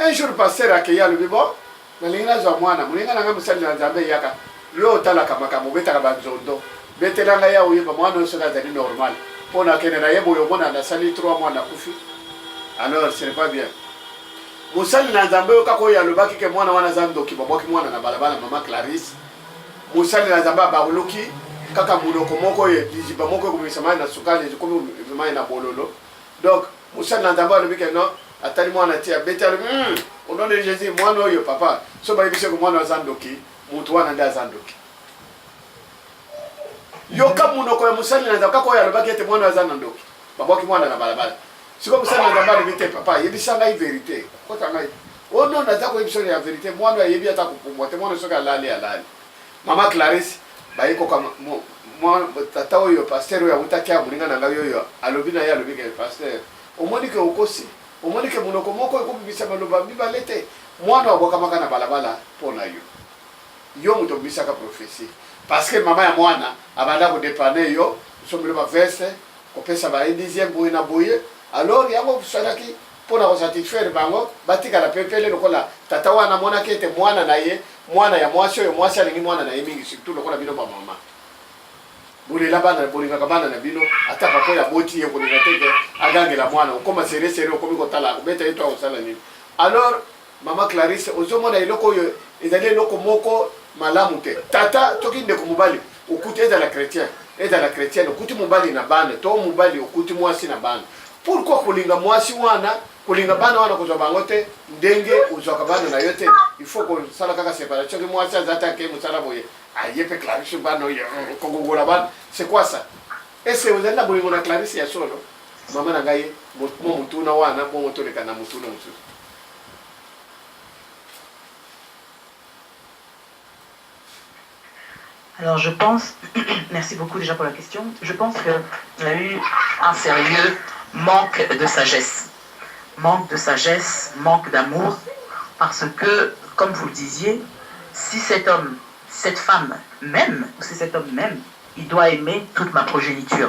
Un jour pasteur akeya lobi bon na linga za mwana mulinga na ngamu sali na nzambe yaka yo tala kama kama beta ka banzondo betela nga ya uyeba mwana so ka zali normal pona kene na yebo yo mona na sali 3 mois na kufi. Alors ce n'est pas bien. Musali na nzambe yo kako ya lobaki ke mwana wana zando ki babaki mwana na balabala mama Clarisse. Musali na nzambe ba uluki kaka muloko moko ye dijiba moko kumisama na sukali zikomi vimai na bololo. Donc musali na nzambe alobiki no atali mwana tia betela au nom de Jésus mwana yo papa so ba yebise ko mwana zando ki mutu wana nda zando ki. Yoka munoko ya musali na nzambe kako ya lobaki ete mwana zando ndoki babaki mwana na balabala. Siko musali na nzambe alobiki papa yebisa ngai vérité kota ngai oh non naza ko yebisa ya vérité mwana yebi ata kupumwa te mwana soka alali. Mama Clarisse bayiko kama tata oyo pasteur oyo utaki amulinga na ngai oyo alobi na ya alobi ke pasteur omoni ke okosi omoni ke munoko moko ekobibisa maloba bibalete mwana wabokamaka na balabala pona yo muto bisaka prophétie parce que mama ya mwana abanda ko dépanner yo sombele ba verse ko pesa ba 10e boye na boye alors yango salaki pona ko satisfaire bango batika la pepele lokola tata wana mona kete mwana na ye mwana ya mwasi oyo mwasi alingi mwana na ye mingi surtout lokola bino ba mama bulela bana bolinga kabana na bino ata papa ya boti ye kolinga teke agangela mwana okoma sere okomi kotala kubeta eto osala nini. Alors mama Clarisse ozomona eloko oyo ezali eloko moko malamu te tata toki ndeko mobali okuti ezala chrétien okuti mobali na bana to mobali okuti mwasi na bana. Pourquoi kolinga mwasi wana kolinga bana wana kozwa bango te ndenge ozwaka bana na yo te? Il faut ko sala kaka séparation que mwasi azata ke musala boye ayepe Clarisse bana oyo kogongola bana. C'est quoi ça? Est-ce que vous êtes là bolingo na Clarisse ya solo mama na ngai mo mutuna wana mo motoleka na mutuna mususu. Alors je pense, merci beaucoup déjà pour la question, je pense qu'il y a eu un sérieux manque de sagesse, manque d'amour, parce que, comme vous le disiez, si cet homme, cette femme m'aime, ou si cet homme m'aime, il doit aimer toute ma progéniture.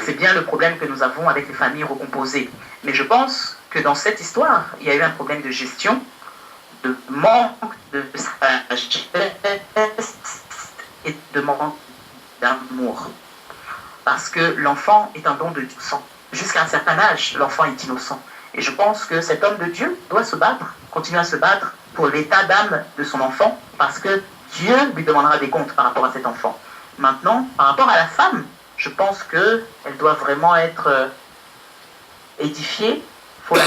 C'est bien le problème que nous avons avec les familles recomposées. Mais je pense que dans cette histoire, il y a eu un problème de gestion, de manque de sagesse, et de manque d'amour. Parce que l'enfant est un don de sang. Jusqu'à un certain âge, l'enfant est innocent. Et je pense que cet homme de Dieu doit se battre, continuer à se battre pour l'état d'âme de son enfant, parce que Dieu lui demandera des comptes par rapport à cet enfant. Maintenant, par rapport à la femme, je pense qu'elle doit vraiment être édifiée. Il faut la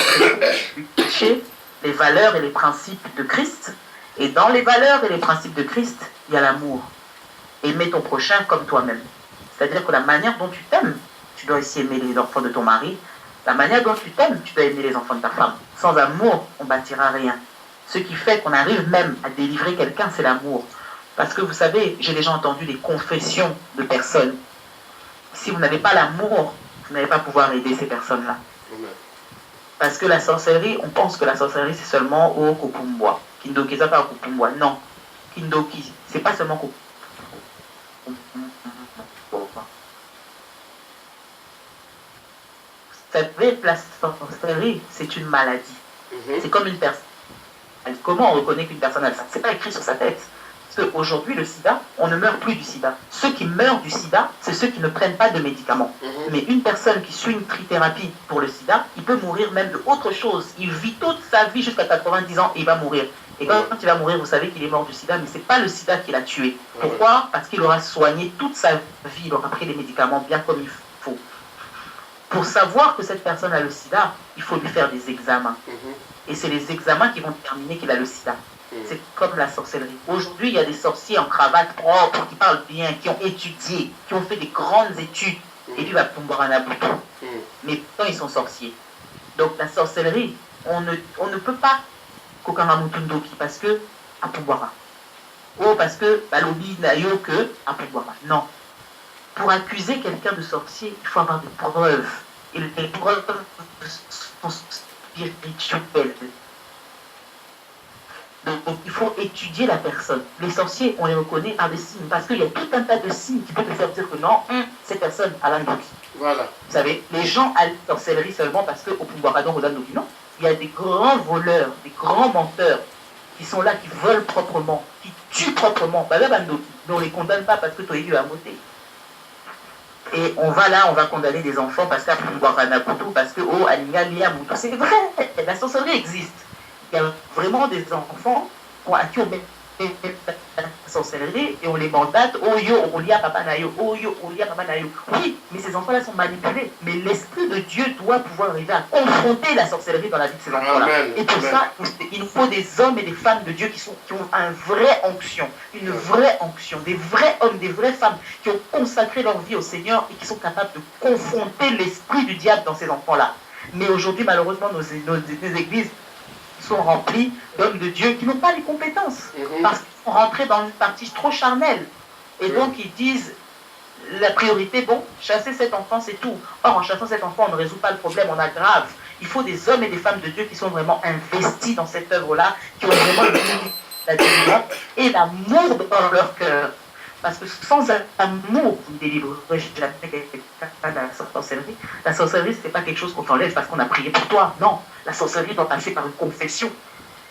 prêcher les valeurs et les principes de Christ. Et dans les valeurs et les principes de Christ, il y a l'amour. Aimer ton prochain comme toi-même. C'est-à-dire que la manière dont tu t'aimes, tu dois aussi aimer les enfants de ton mari. La manière dont tu t'aimes, tu dois aimer les enfants de ta femme. Sans amour, on ne bâtira rien. Ce qui fait qu'on arrive même à délivrer quelqu'un, c'est l'amour. Parce que vous savez, j'ai déjà entendu des confessions de personnes. Si vous n'avez pas l'amour, vous n'allez pas pouvoir aider ces personnes-là. Parce que la sorcellerie, on pense que la sorcellerie, c'est seulement au Kopumbwa. Kindoki, ça pas au Kopumbwa. Non. Kindoki, c'est pas seulement Kopumbwa. Vous savez, la sorcellerie, c'est une maladie. C'est comme une personne. Comment on reconnaît qu'une personne a le sida? C'est pas écrit sur sa tête. Parce qu'aujourd'hui, le sida, on ne meurt plus du sida. Ceux qui meurent du sida, c'est ceux qui ne prennent pas de médicaments. Mais une personne qui suit une trithérapie pour le sida, il peut mourir même de autre chose. Il vit toute sa vie jusqu'à 90 ans et il va mourir. Et quand il va mourir, vous savez qu'il est mort du sida, mais ce n'est pas le sida qui l'a tué. Pourquoi? Parce qu'il aura soigné toute sa vie, il aura pris les médicaments bien comme il faut. Pour savoir que cette personne a le sida, il faut lui faire des examens. Et c'est les examens qui vont déterminer qu'il a le sida. C'est comme la sorcellerie. Aujourd'hui, il y a des sorciers en cravate propre, qui parlent bien, qui ont étudié, qui ont fait des grandes études. Et puis, va tomber un aboutou. Mais pourtant, ils sont sorciers. Donc, la sorcellerie, on ne peut pas Kokamamutundoki parce que Apouboara. Oh, parce que Balobi n'a eu que Apouboara. Non. Pour accuser quelqu'un de sorcier, il faut avoir des preuves. Et les preuves sont spirituelles. Donc, il faut étudier la personne. Les sorciers, on les reconnaît par des signes, parce qu'il y a tout un tas de signes qui peuvent te faire dire que non, cette personne a l'andoki. Voilà. Vous savez, les gens à la sorcellerie seulement parce qu'au Pouboiradon ou l'andoki, non. Il y a des grands voleurs, des grands menteurs qui sont là, qui volent proprement, qui tuent proprement. Mais on ne les condamne pas parce que tu as eu à voter. Et on va là, on va condamner des enfants parce qu'à Pouboiranaputu, parce que, oh, Alingalia Moutou. C'est vrai, la sorcellerie existe. Il y a vraiment des enfants à qui on met la sorcellerie et on les mandate. Oh yo, on lit à papa nayo. Oh yo, on lit à papa nayo. Oui, mais ces enfants-là sont manipulés. Mais l'esprit de Dieu doit pouvoir arriver à confronter la sorcellerie dans la vie de ces enfants-là. Et pour ça, il nous faut des hommes et des femmes de Dieu qui ont une vraie onction. Une vraie onction. Des vrais hommes, des vraies femmes qui ont consacré leur vie au Seigneur et qui sont capables de confronter l'esprit du diable dans ces enfants-là. Mais aujourd'hui, malheureusement, nos églises sont remplis d'hommes de Dieu qui n'ont pas les compétences parce qu'ils sont rentrés dans une partie trop charnelle et donc ils disent la priorité, bon, chasser cet enfant c'est tout. Or en chassant cet enfant on ne résout pas le problème, on aggrave. Il faut des hommes et des femmes de Dieu qui sont vraiment investis dans cette œuvre-là, qui ont vraiment la délivrance et l'amour dans leur cœur. Parce que sans amour, vous ne délivrerez jamais quelqu'un de la sorcellerie. La sorcellerie, ce n'est pas quelque chose qu'on t'enlève parce qu'on a prié pour toi. Non, la sorcellerie doit passer par une confession.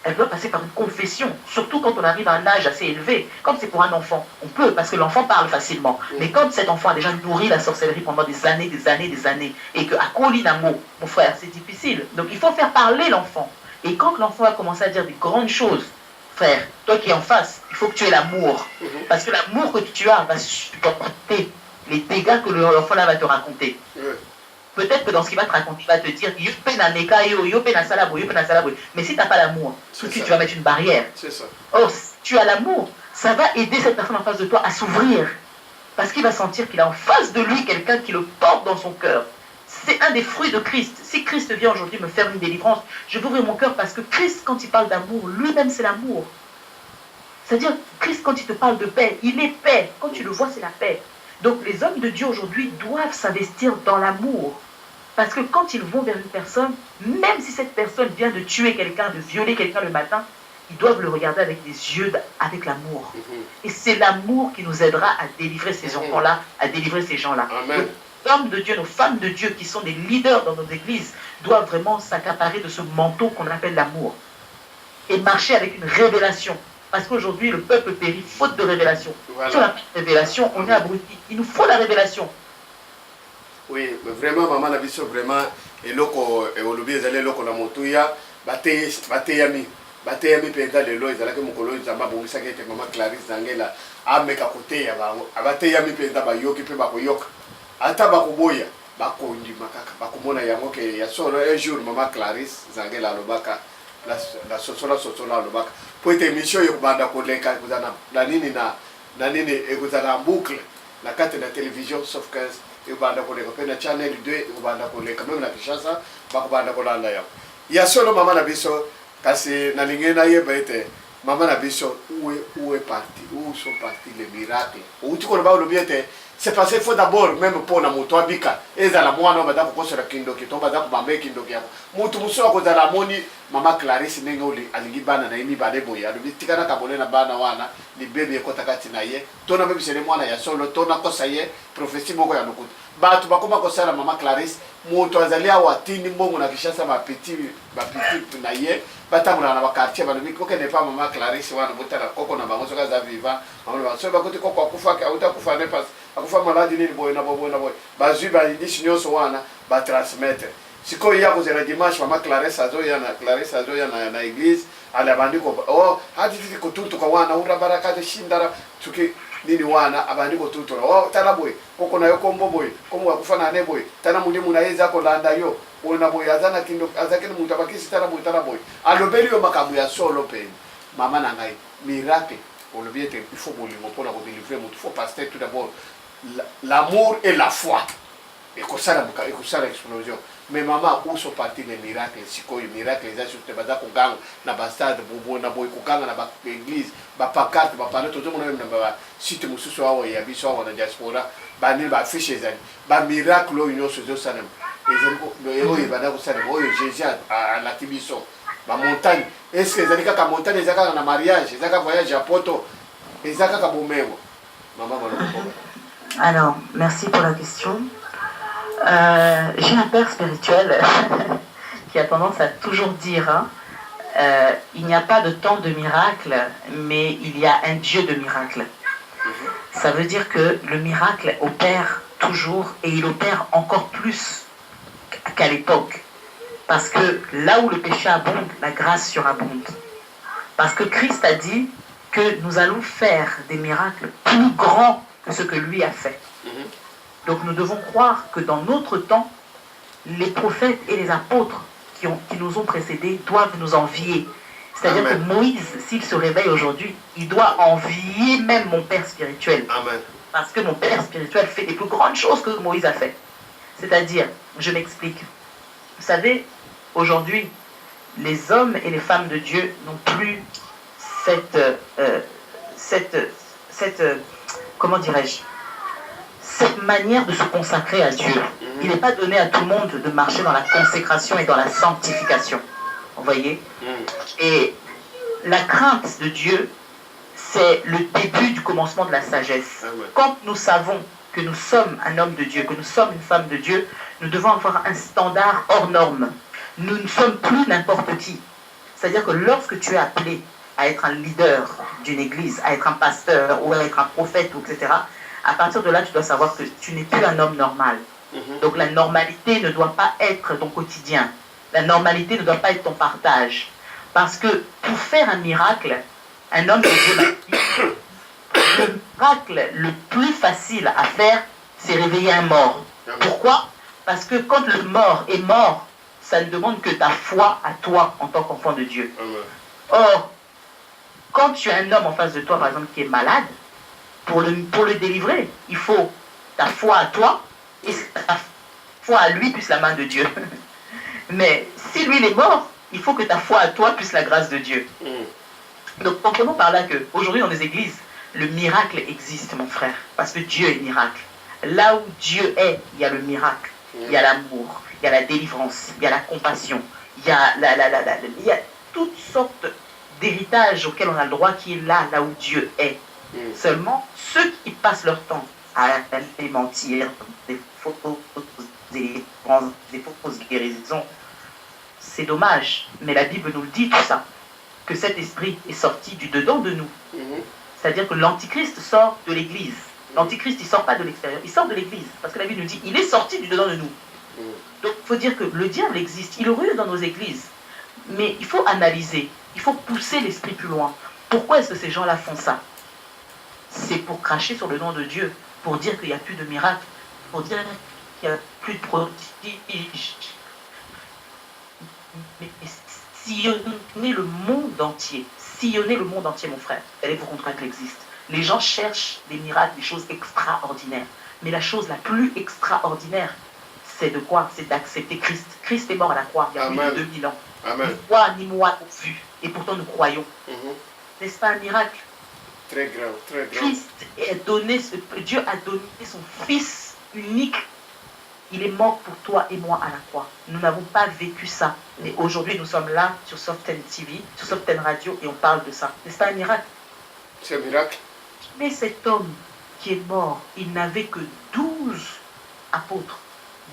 Elle doit passer par une confession, surtout quand on arrive à un âge assez élevé. Comme c'est pour un enfant, on peut, parce que l'enfant parle facilement. Mais quand cet enfant a déjà nourri la sorcellerie pendant des années, et qu'à Kolinamo, mon frère, c'est difficile. Donc il faut faire parler l'enfant. Et quand l'enfant va commencer à dire des grandes choses, frère, toi qui es en face, il faut que tu aies l'amour. Parce que l'amour que tu as va supporter les dégâts que l'enfant là va te raconter. Peut-être que dans ce qu'il va te raconter, il va te dire mais si tu n'as pas l'amour, tout de suite tu vas mettre une barrière. Or, si tu as l'amour, ça va aider cette personne en face de toi à s'ouvrir. Parce qu'il va sentir qu'il a en face de lui quelqu'un qui le porte dans son cœur. C'est un des fruits de Christ. Si Christ vient aujourd'hui me faire une délivrance, je vais ouvrir mon cœur parce que Christ, quand il parle d'amour, lui-même c'est l'amour. C'est-à-dire, Christ, quand il te parle de paix, il est paix. Quand tu le vois, c'est la paix. Donc, les hommes de Dieu aujourd'hui doivent s'investir dans l'amour. Parce que quand ils vont vers une personne, même si cette personne vient de tuer quelqu'un, de violer quelqu'un le matin, ils doivent le regarder avec des yeux, avec l'amour. Et c'est l'amour qui nous aidera à délivrer ces enfants-là, à délivrer ces gens-là. Nos hommes de Dieu, nos femmes de Dieu qui sont des leaders dans nos églises doivent vraiment s'accaparer de ce manteau qu'on appelle l'amour. Et marcher avec une révélation. Parce qu'aujourd'hui, le peuple périt faute de révélation. Voilà. Sur la révélation, on est abruti. Il nous faut la révélation. Oui, mais vraiment, maman la vision vraiment, et loko, et olobi, ezali loko na motuya, bateyami penda lelo, ezalaki mokolo, zamba bongisa kete maman Clarisse Zangela, ameka koteya bango, abateyami penda bayoki pe bakoyoka. Ata bakoboya, bakondima kaka, bakomona yango ke ya solo un jour maman Clarisse Zangela alobaka, la sosola alobaka. Po ete émission yo banda koleka kozana na nini ekozana en boucle na carte de télévision sauf 15 yo banda koleka pe na channel 2 yo banda koleka même na Kinshasa bako banda kolanda ya. Ya solo mama na biso kasi na lingena yeba ete mama na biso où est parti, où sont partis les miracles. Ou tu connais pas le bien c'est parce qu'il faut d'abord même pour na moto abika ezala mwana bada ko kosera kindoki to bada ko bambe kindoki yako mutu muso ko zala moni mama Clarisse nengoli alingi bana na imi bade boya do bitikana ka bolena bana wana ni bebe ko takati na ye to na bebe sele mwana ya solo to na kosa ye prophétie moko ya lokuta bato bakoma kosala mama Clarisse moto azali awa atindi mbongo na Kinshasa bapeti na ye batambola na bakartier balobi kokende pa mama Clarisse wana botala koko na bango soki aza vivant so bakoti koko akufaki auta akufa ne pas akufa maladi nini boye na boye bazwi baindisi nyonso wana batransmettre sikoyo ya kozela dimanche mama Clarisse azoya na église ala abandi ko hatiti kotutuka wana urabarakate shindara tuki nini wana abandi kotutura tala boye koko na yo kombo boye komo akufa na ne boye tana mulimu na yeza ko landa yo ona boye azana kindo azakini muntu abakisi tala boye alobeli yo makambo ya solo pe mama na ngai miracle olobi ete il faut bolingo pona ko délivrer mutu faut passer tout d'abord l'amour et la foi et que ça explosion. Mais maman, où sont partis les miracles? Si quoi les miracles, les gens sur te basa kuganga na bastade bobo na boy kuganga na ba église ba pancarte ba parler tout le monde même na ba site mususu awo ya biso awo na diaspora ba ni ba fiche ezali ba miracle union sozo sanem ezali ko oyo bana ko sanem oyo Jésus à la tibiso ba montagne est-ce que ezali kaka montagne ezaka na mariage ezaka voyage à Poto ezaka ka bomengo maman maloko. Alors, merci pour la question. J'ai un père spirituel qui a tendance à toujours dire il n'y a pas de temps de miracle, mais il y a un Dieu de miracle. Ça veut dire que le miracle opère toujours et il opère encore plus qu'à l'époque. Parce que là où le péché abonde, la grâce surabonde. Parce que Christ a dit que nous allons faire des miracles plus grands que ce que lui a fait. Donc nous devons croire que dans notre temps, les prophètes et les apôtres qui nous ont précédés doivent nous envier. C'est-à-dire que Moïse, s'il se réveille aujourd'hui, il doit envier même mon père spirituel. Amen. Parce que mon père spirituel fait les plus grandes choses que Moïse a fait. C'est-à-dire, je m'explique. Vous savez, aujourd'hui, les hommes et les femmes de Dieu n'ont plus comment dirais-je, cette manière de se consacrer à Dieu. Il n'est pas donné à tout le monde de marcher dans la consécration et dans la sanctification. Vous voyez? Et la crainte de Dieu, c'est le début du commencement de la sagesse. Quand nous savons que nous sommes un homme de Dieu, que nous sommes une femme de Dieu, nous devons avoir un standard hors norme. Nous ne sommes plus n'importe qui. C'est-à-dire que lorsque tu es appelé à être un leader d'une église, à être un pasteur ou à être un prophète, etc., à partir de là, tu dois savoir que tu n'es plus un homme normal. Donc la normalité ne doit pas être ton quotidien. La normalité ne doit pas être ton partage. Parce que pour faire un miracle, un homme de Dieu m'a dit, le miracle le plus facile à faire, c'est réveiller un mort. Pourquoi? Parce que quand le mort est mort, ça ne demande que ta foi à toi en tant qu'enfant de Dieu. Or, quand tu as un homme en face de toi, par exemple, qui est malade, pour le délivrer, il faut ta foi à toi et ta foi à lui plus la main de Dieu. Mais si lui il est mort, il faut que ta foi à toi plus la grâce de Dieu. Donc comprenons par là qu'aujourd'hui dans les églises, le miracle existe, mon frère, parce que Dieu est miracle. Là où Dieu est, il y a le miracle, il y a l'amour, il y a la délivrance, il y a la compassion, il y a, il y a toutes sortes d'héritages auxquels on a le droit qui est là où Dieu est. Seulement, ceux qui passent leur temps à aller mentir, des fausses guérisons, c'est dommage. Mais la Bible nous le dit tout ça, que cet esprit est sorti du dedans de nous. C'est-à-dire que l'antichrist sort de l'église. L'antichrist, il ne sort pas de l'extérieur, il sort de l'église. Parce que la Bible nous dit, il est sorti du dedans de nous. Donc, il faut dire que le diable existe, il ruse dans nos églises. Mais il faut analyser, il faut pousser l'esprit plus loin. Pourquoi est-ce que ces gens-là font ça? C'est pour cracher sur le nom de Dieu, pour dire qu'il n'y a plus de miracles, pour dire qu'il n'y a plus de prodiges. Mais sillonnez le monde entier, mon frère, allez vous rendre compte qu'il existe. Les gens cherchent des miracles, des choses extraordinaires. Mais la chose la plus extraordinaire, c'est de quoi? C'est d'accepter Christ. Christ est mort à la croix il y a plus de 2000 ans. Ni toi ni moi n'ont vu, et pourtant nous croyons. N'est-ce pas un miracle? Très grand, très grand. Christ a donné, Dieu a donné son Fils unique. Il est mort pour toi et moi à la croix. Nous n'avons pas vécu ça. Mais aujourd'hui, nous sommes là sur Soften TV, sur Soften Radio, et on parle de ça. N'est-ce pas un miracle? C'est un miracle. Mais cet homme qui est mort, il n'avait que 12 apôtres,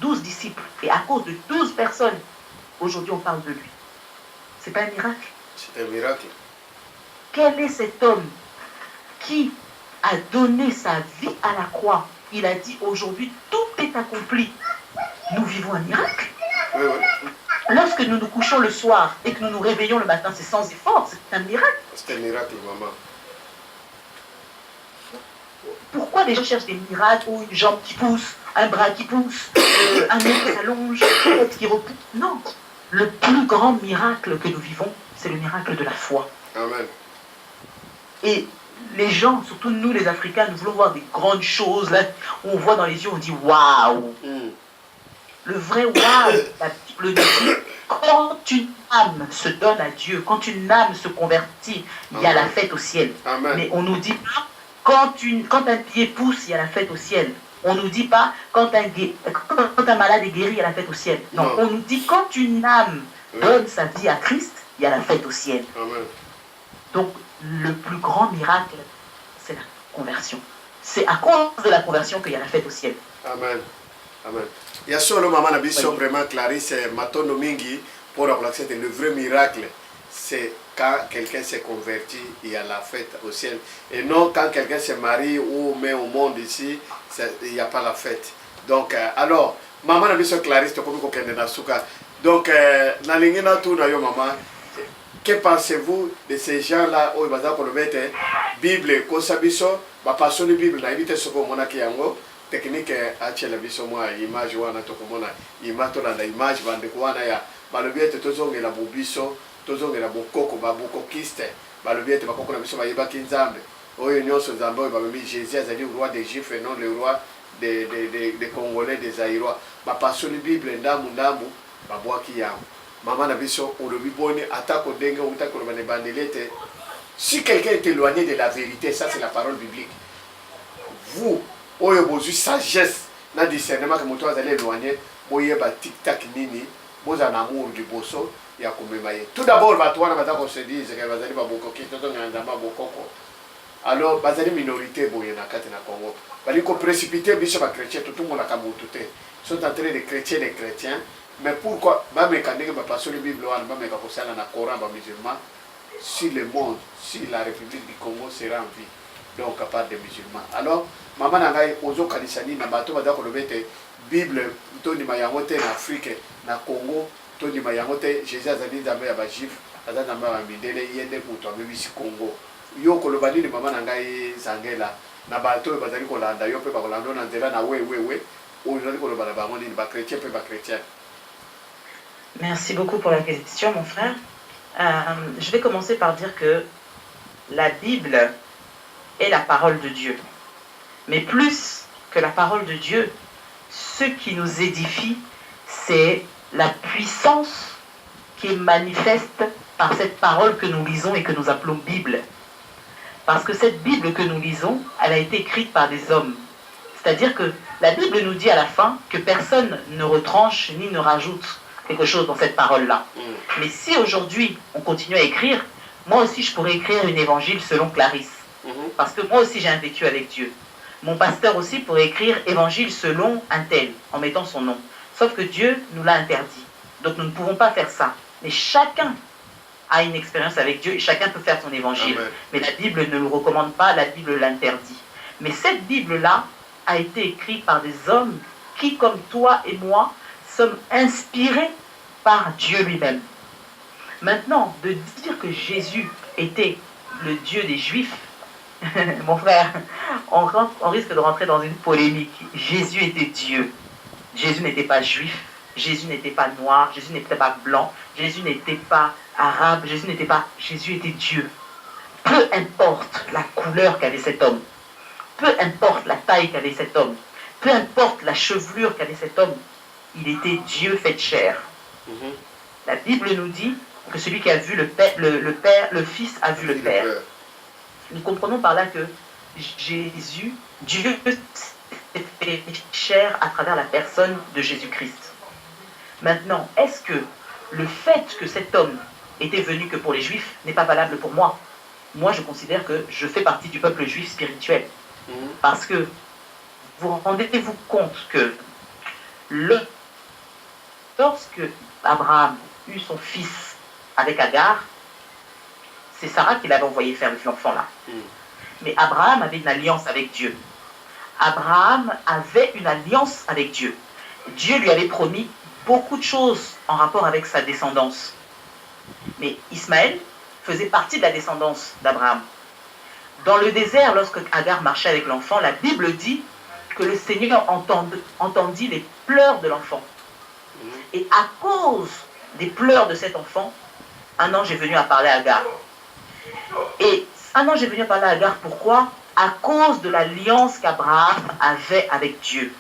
12 disciples. Et à cause de 12 personnes, aujourd'hui on parle de lui. C'est pas un miracle? C'est un miracle. Quel est cet homme qui a donné sa vie à la croix? Il a dit aujourd'hui tout est accompli. Nous vivons un miracle. Oui, oui. Lorsque nous nous couchons le soir et que nous nous réveillons le matin, c'est sans effort, c'est un miracle. C'est un miracle, maman. Pourquoi les gens cherchent des miracles ou une jambe qui pousse, un bras qui pousse, un nez qui s'allonge, une tête qui repousse? Non. Le plus grand miracle que nous vivons, c'est le miracle de la foi. Amen. Et les gens, surtout nous les Africains, nous voulons voir des grandes choses. Là, on voit dans les yeux, on dit waouh. Le vrai waouh, la Bible nous dit, quand une âme se donne à Dieu, quand une âme se convertit, il y a la fête au ciel. Amen. Mais on nous dit pas, quand un pied pousse, il y a la fête au ciel. On nous dit pas, quand un malade est guéri, il y a la fête au ciel. Non, on nous dit, quand une âme donne sa vie à Christ, il y a la fête au ciel. Amen. Donc, le plus grand miracle, c'est la conversion. C'est à cause de la conversion qu'il y a la fête au ciel. Amen. Amen. Il y a solo maman Nabiso vraiment Clarisse Matono Mingi pour accepter le vrai miracle. C'est quand quelqu'un s'est converti, il y a la fête au ciel. Et non quand quelqu'un se marie ou met au monde ici, il n'y a pas la fête. Donc, alors, maman Nabiso Clarisse, tu as donc, Nalingina tout na yo maman. Que pensez-vous de ces gens-là où ils vont mettre Bible, Kosabiso, passion de Bible, na éviter ce qu'on a yango, technique à Biso, moi, image, ou à Tokomona, image, image, Vandekwana, ya, Balobiette, Tozong et la Bobiso, Tozong et la Bokoko, Babokokiste, Balobiette, Bakoko, la Biso, Maïba Kinzambe, Oyo, Zambo, Babi, Jésus, le roi des Juifs et non le roi des Congolais, des Aïrois, passion de Bible, Ndamu, Ndamu, Babouaki Yam. Maman Nabiso, on le bibonne, attaque au dengue, on attaque au bandelete. Si quelqu'un est éloigné de la vérité, ça c'est la parole biblique. Vous, vous avez sagesse, dans le discernement que vous allez éloigner, vous avez un tic-tac nini, vous avez un amour du bosso, il y a comme maillé. Tout d'abord, on se dit que vous allez alors, vous avez une minorité, vous avez une Congo. Vous allez précipiter, vous avez chrétien, tout le monde a Ils sont en train de chrétiens les chrétiens. Mais pourquoi passer la Bible musulman si le monde, si la République du Congo sera en vie, donc à part des musulmans. Alors, maman nangai ozo kanisani na bato badako lobete Bible toni mayangote na Afrique na Congo toni mayangote Jésus azali nzambe ya ba juif azali nzambe ya mindele yende kuto amebisi Congo. Yo kolobani ni maman nangai zangela na bato bazali kolanda yo pe ba kolanda na nzela na we ozali kolobana bango ni ba chrétien pe ba chrétien. Merci beaucoup pour la question, mon frère. Je vais commencer par dire que la Bible est la parole de Dieu. Mais plus que la parole de Dieu, ce qui nous édifie, c'est la puissance qui est manifeste par cette parole que nous lisons et que nous appelons Bible. Parce que cette Bible que nous lisons, elle a été écrite par des hommes. C'est-à-dire que la Bible nous dit à la fin que personne ne retranche ni ne rajoute quelque chose dans cette parole-là. Mais si aujourd'hui on continue à écrire, moi aussi je pourrais écrire une évangile selon Clarisse. Parce que moi aussi j'ai un vécu avec Dieu. Mon pasteur aussi pourrait écrire évangile selon un tel, en mettant son nom. Sauf que Dieu nous l'a interdit. Donc nous ne pouvons pas faire ça. Mais chacun a une expérience avec Dieu et chacun peut faire son évangile. Amen. Mais la Bible ne le recommande pas, la Bible l'interdit. Mais cette Bible-là a été écrite par des hommes qui, comme toi et moi, sommes inspirés par Dieu lui-même. Maintenant, de dire que Jésus était le Dieu des Juifs, mon frère, on risque de rentrer dans une polémique. Jésus était Dieu. Jésus n'était pas juif, Jésus n'était pas noir, Jésus n'était pas blanc, Jésus n'était pas arabe, Jésus était Dieu. Peu importe la couleur qu'avait cet homme, peu importe la taille qu'avait cet homme, peu importe la chevelure qu'avait cet homme, il était Dieu fait chair. La Bible nous dit que celui qui a vu le Fils a vu le Père. Nous comprenons par là que Jésus, Dieu s'est fait chair à travers la personne de Jésus-Christ. Maintenant, est-ce que le fait que cet homme était venu que pour les Juifs n'est pas valable pour moi? Moi, je considère que je fais partie du peuple juif spirituel. Parce que vous rendez-vous compte que lorsque Abraham eut son fils avec Agar, c'est Sarah qui l'avait envoyé faire l'enfant là. Mais Abraham avait une alliance avec Dieu. Abraham avait une alliance avec Dieu. Dieu lui avait promis beaucoup de choses en rapport avec sa descendance. Mais Ismaël faisait partie de la descendance d'Abraham. Dans le désert, lorsque Agar marchait avec l'enfant, la Bible dit que le Seigneur entendit les pleurs de l'enfant. Et à cause des pleurs de cet enfant, un ange est venu à parler à Agar. Et un ange est venu à parler à Agar, pourquoi? À cause de l'alliance qu'Abraham avait avec Dieu.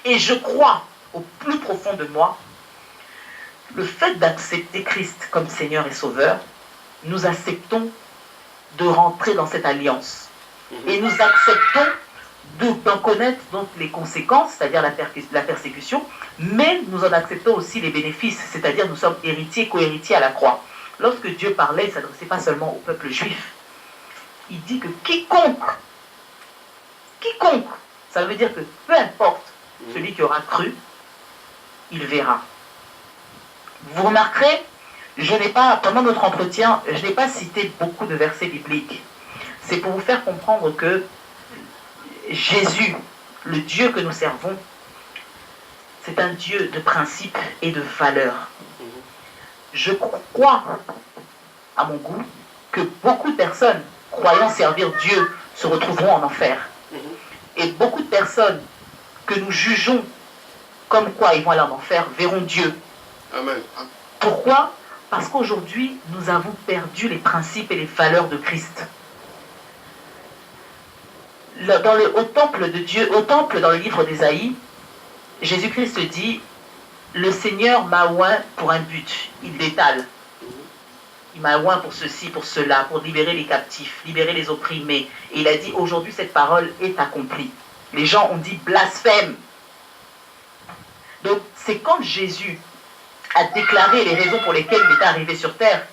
Et je crois, au plus profond de moi, le fait d'accepter Christ comme Seigneur et Sauveur, nous acceptons de rentrer dans cette alliance. Et nous acceptons d'en connaître donc les conséquences, c'est-à-dire la persécution, mais nous en acceptons aussi les bénéfices, c'est-à-dire nous sommes héritiers, co-héritiers à la croix. Lorsque Dieu parlait, il ne s'adressait pas seulement au peuple juif. Il dit que quiconque, ça veut dire que peu importe celui qui aura cru, il verra. Vous remarquerez, pendant notre entretien, je n'ai pas cité beaucoup de versets bibliques. C'est pour vous faire comprendre que Jésus, le Dieu que nous servons, c'est un Dieu de principes et de valeurs. Je crois, à mon goût, que beaucoup de personnes croyant servir Dieu se retrouveront en enfer. Et beaucoup de personnes que nous jugeons comme quoi ils vont aller en enfer verront Dieu. Amen. Pourquoi? Parce qu'aujourd'hui, nous avons perdu les principes et les valeurs de Christ. Au temple de Dieu, au temple dans le livre d'Ésaïe, Jésus-Christ dit, le Seigneur m'a oint pour un but. Il détale. Il m'a oint pour ceci, pour cela, pour libérer les captifs, libérer les opprimés. Et il a dit, aujourd'hui, cette parole est accomplie. Les gens ont dit blasphème. Donc, c'est quand Jésus a déclaré les raisons pour lesquelles il était arrivé sur terre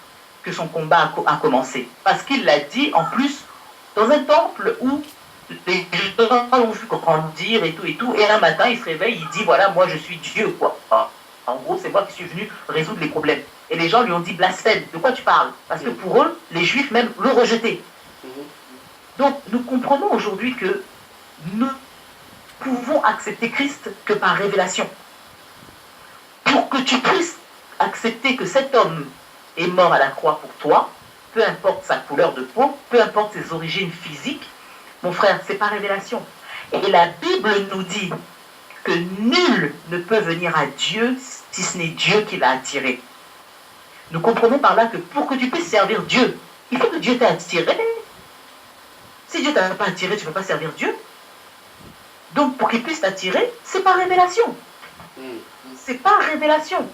que son combat a commencé. Parce qu'il l'a dit, en plus, dans un temple où les gens l'ont vu grandir et tout, et un matin, il se réveille, il dit, voilà, moi, je suis Dieu, quoi. En gros, c'est moi qui suis venu résoudre les problèmes. Et les gens lui ont dit blasphème. De quoi tu parles? Parce que pour eux, les Juifs même l'ont rejeté. Donc, nous comprenons aujourd'hui que nous pouvons accepter Christ que par révélation. Pour que tu puisses accepter que cet homme est mort à la croix pour toi, peu importe sa couleur de peau, peu importe ses origines physiques, mon frère, c'est par révélation. Et la Bible nous dit que nul ne peut venir à Dieu si ce n'est Dieu qui l'a attiré. Nous comprenons par là que pour que tu puisses servir Dieu, il faut que Dieu t'ait attiré. Si Dieu ne t'a pas attiré, tu ne peux pas servir Dieu. Donc pour qu'il puisse t'attirer, c'est par révélation. C'est par révélation.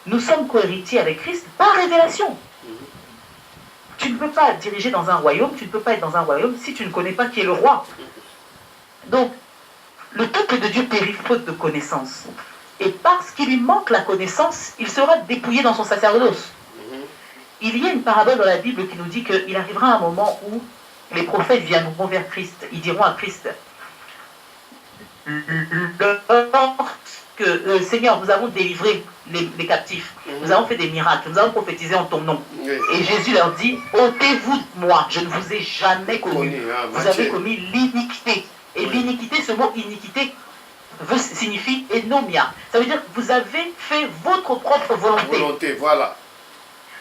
Nous sommes co-héritiers avec Christ par révélation. Tu ne peux pas diriger dans un royaume, tu ne peux pas être dans un royaume si tu ne connais pas qui est le roi. Donc, le peuple de Dieu périt faute de connaissance. Et parce qu'il lui manque la connaissance, il sera dépouillé dans son sacerdoce. Il y a une parabole dans la Bible qui nous dit qu'il arrivera un moment où les prophètes viendront vers Christ. Ils diront à Christ, Seigneur, nous avons délivré les captifs, nous avons fait des miracles, nous avons prophétisé en ton nom. Et Jésus leur dit, ôtez-vous de moi, je ne vous ai jamais connu. Vous avez commis l'iniquité. Et l'iniquité, ce mot iniquité signifie enomia. Ça veut dire que vous avez fait votre propre volonté. Volonté, voilà.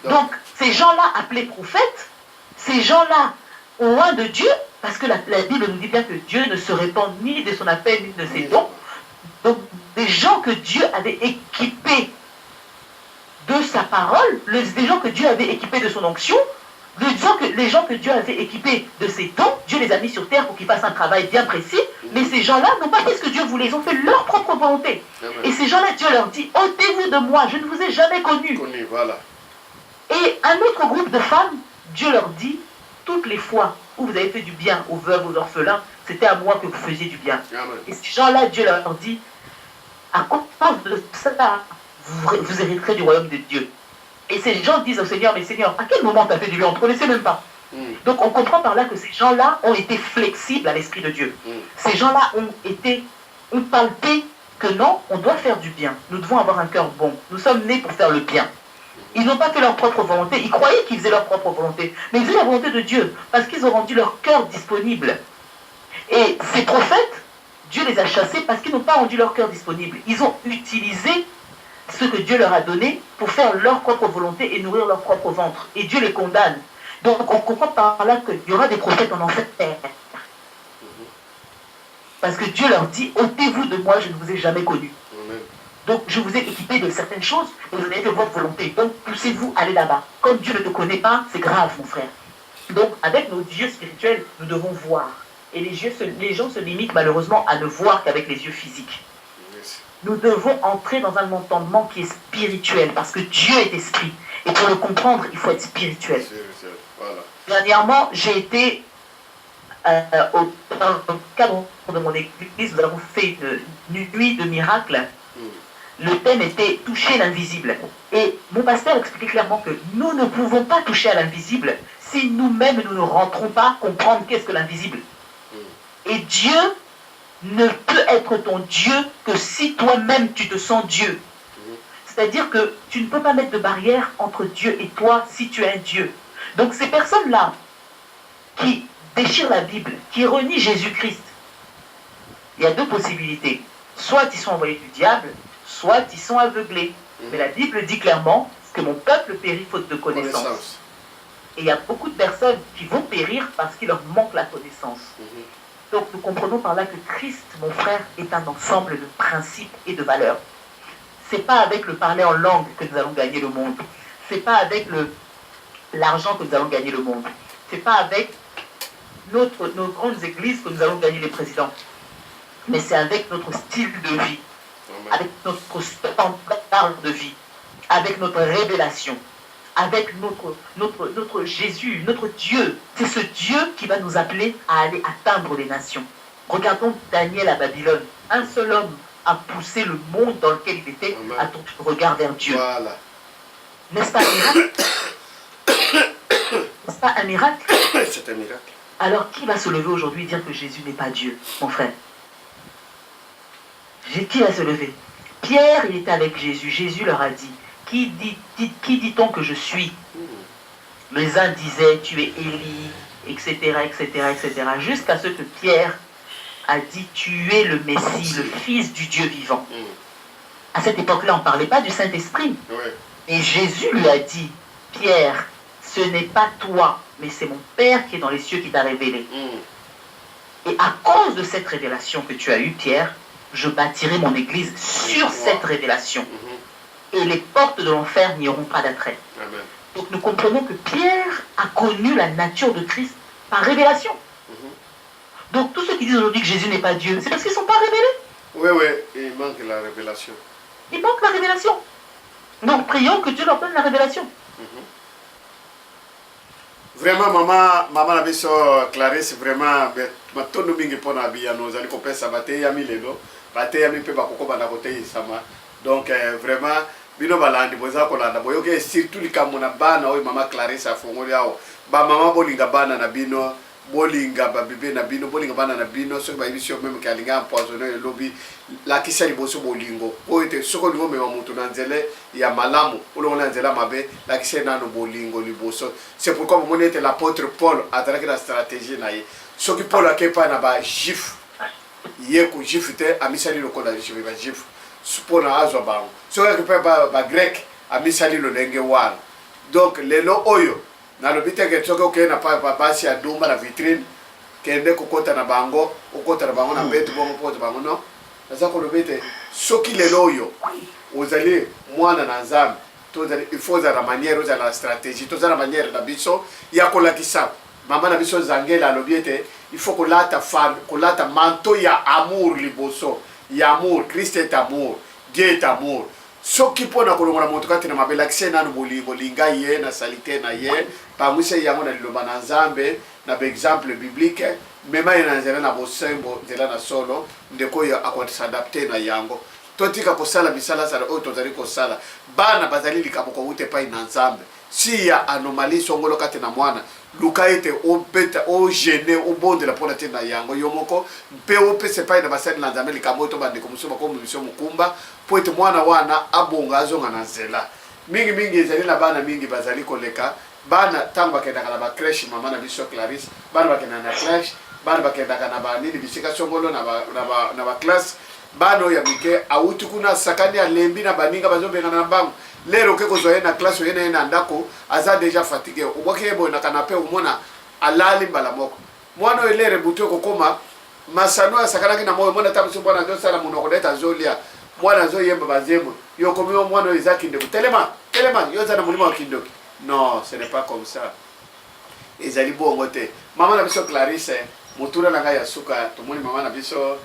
Donc ces gens-là appelés prophètes, ces gens-là ont loin de Dieu, parce que la Bible nous dit bien que Dieu ne se répand ni de son appel, ni de ses dons. Donc des gens que Dieu avait équipés de sa parole, des gens que Dieu avait équipés de son onction, les gens que Dieu avait équipés de ses dons, Dieu les a mis sur terre pour qu'ils fassent un travail bien précis, mais ces gens-là n'ont pas fait ce que Dieu voulait, ils ont fait leur propre volonté. Et ces gens-là, Dieu leur dit, ôtez-vous de moi, je ne vous ai jamais connu. Voilà. Et un autre groupe de femmes, Dieu leur dit, toutes les fois où vous avez fait du bien aux veuves, aux orphelins, c'était à moi que vous faisiez du bien. Amen. Et ces gens-là, Dieu leur dit, à cause de ça, vous hériterez du royaume de Dieu. Et ces gens disent au Seigneur, mais Seigneur, à quel moment tu as fait du bien? On ne te connaissait même pas. Donc on comprend par là que ces gens-là ont été flexibles à l'Esprit de Dieu. Ces gens-là ont palpé que non, on doit faire du bien. Nous devons avoir un cœur bon. Nous sommes nés pour faire le bien. Ils n'ont pas fait leur propre volonté. Ils croyaient qu'ils faisaient leur propre volonté. Mais ils faisaient la volonté de Dieu parce qu'ils ont rendu leur cœur disponible. Et ces prophètes, Dieu les a chassés parce qu'ils n'ont pas rendu leur cœur disponible. Ils ont utilisé ce que Dieu leur a donné pour faire leur propre volonté et nourrir leur propre ventre. Et Dieu les condamne. Donc on comprend par là qu'il y aura des prophètes en enfer. Parce que Dieu leur dit, ôtez-vous de moi, je ne vous ai jamais connu. Donc je vous ai équipé de certaines choses et vous avez fait votre volonté. Donc poussez-vous, allez là-bas. Comme Dieu ne te connaît pas, c'est grave, mon frère. Donc avec nos yeux spirituels, nous devons voir. Et les gens se limitent malheureusement à ne voir qu'avec les yeux physiques. Nous devons entrer dans un entendement qui est spirituel, parce que Dieu est esprit. Et pour le comprendre, il faut être spirituel. Voilà. Dernièrement, j'ai été au cadre de mon église, nous avons fait une nuit de miracles. Le thème était toucher l'invisible. Et mon pasteur expliquait clairement que nous ne pouvons pas toucher à l'invisible si nous-mêmes nous ne rentrons pas comprendre qu'est-ce que l'invisible. Et Dieu ne peut être ton Dieu que si toi-même tu te sens Dieu. C'est-à-dire que tu ne peux pas mettre de barrière entre Dieu et toi si tu es un Dieu. Donc ces personnes-là qui déchirent la Bible, qui renient Jésus-Christ, il y a deux possibilités. Soit ils sont envoyés du diable, soit ils sont aveuglés. Mais la Bible dit clairement que mon peuple périt faute de connaissance. Et il y a beaucoup de personnes qui vont périr parce qu'il leur manque la connaissance. Donc nous comprenons par là que Christ, mon frère, est un ensemble de principes et de valeurs. Ce n'est pas avec le parler en langue que nous allons gagner le monde. Ce n'est pas avec l'argent que nous allons gagner le monde. Ce n'est pas avec nos grandes églises que nous allons gagner les présidents. Mais c'est avec notre style de vie, avec notre standard de vie, avec notre révélation, avec notre Jésus, notre Dieu. C'est ce Dieu qui va nous appeler à aller atteindre les nations. Regardons Daniel à Babylone. Un seul homme a poussé le monde dans lequel il était à tourner le regard vers Dieu. Voilà. N'est-ce pas un miracle? N'est-ce pas un miracle? C'est un miracle. Alors qui va se lever aujourd'hui et dire que Jésus n'est pas Dieu, mon frère? Qui va se lever? Pierre, il était avec Jésus. Jésus leur a dit, qui dit-on que je suis? Les uns disaient, tu es Élie, etc., etc., etc., jusqu'à ce que Pierre a dit, tu es le Messie, le Fils du Dieu vivant. À cette époque-là, on ne parlait pas du Saint-Esprit. Et Jésus lui a dit, Pierre, ce n'est pas toi, mais c'est mon Père qui est dans les cieux qui t'a révélé. Et à cause de cette révélation que tu as eue, Pierre, je bâtirai mon église sur cette révélation. Et les portes de l'enfer n'y auront pas d'attrait. Donc nous comprenons que Pierre a connu la nature de Christ par révélation. Donc tous ceux qui disent aujourd'hui que Jésus n'est pas Dieu, c'est parce qu'ils ne sont pas révélés. Oui, il manque la révélation. Il manque la révélation. Donc prions que Dieu leur donne la révélation. Vraiment, maman la biso Clarisse, vraiment, matono mingi pona biya nos ali ko pesa bate yami lelo, bate yami pe bakoko bana kote isama. Donc vraiment bino balandi boza ko landa boyoke surtout likamona bana oyo mama Clarisse afongoli awo. Ba mama bolinga bana na bino, bolinga ba bébé na bino, bolinga bana na bino, so ba émission même ki alinga empoisonner le lobby la kisa liboso bolingo. Oite soko lingo me mutu na nzele ya malamu, ulo na nzela mabe la kisa na no bolingo liboso. C'est pourquoi vous monnaie l'apôtre Paul a traqué la stratégie na ye. Ce qui Paul a kepa na ba jif. Yeko jif te amisali lo kola jif ba jif. Supona azwa bango. Ce qui kepa ba grec amisali lo lenge wan. Donc lelo oyo na lobite ke tsoko ke na pa basi adumba na vitrine kende kokota na bango, okota na bango na betu bongo poto bango no. Naza ko lobite soki lelo oyo ozali mwana na nzambe. Il faut la manière, la stratégie, la manière d'habiter. Il y a kolakisa. Maman na biso zangela lobiete. Il faut que la femme, que la manteau il y a amour liboso. Il y a amour. Christ est amour. Dieu est amour. Ce qui peut na kolongola motokati na mabela kisena no bolingo linga ye na salité na ye. Pa musa yango na liloba na nzambe na exemple biblique. Mema yana nzela na bosembo nzela na solo ndeko ya akwati s'adapter na yango. totika kosala misala sala oyo tozali kosala bana bazali likambo kouta epai na nzambe si ya anomalie songolo kati na mwana luka ete obeta ogene obondela mpona te na yango yo moko mpe opesa epai na basali na nzambe likambo oyo to bandeko mosusu bakomi biso mokumba mpo ete mwana wana abonga azonga na nzela mingi ezali na bana mingi bazali koleka bana ntango bakendaka na bacreche mama na biso Clarisse bana bakendaka na crèche bana bakendaka na banini bisika songolo na baklasse bana oyo ya mike awuti kuna asakani alembi na baninga bazobengana na mbango lero oke kozwa ye na classe oye na ye na ndako aza déjà fatigué obwaki ye boye na kanape omona alali mbala moko mwana oyo lere butu ekokoma masano asakanaki na moyo mwana ta biso mwana azosala monoko neti azolia mwana azoyemba bazembo yo komi mwana oyo eza kindoki telema yo oza na molimo wa kindoki non ce n'est pas comme ça ezali bongo te mama na biso Clarisse motuna na ngai ya suka tomoni mama na biso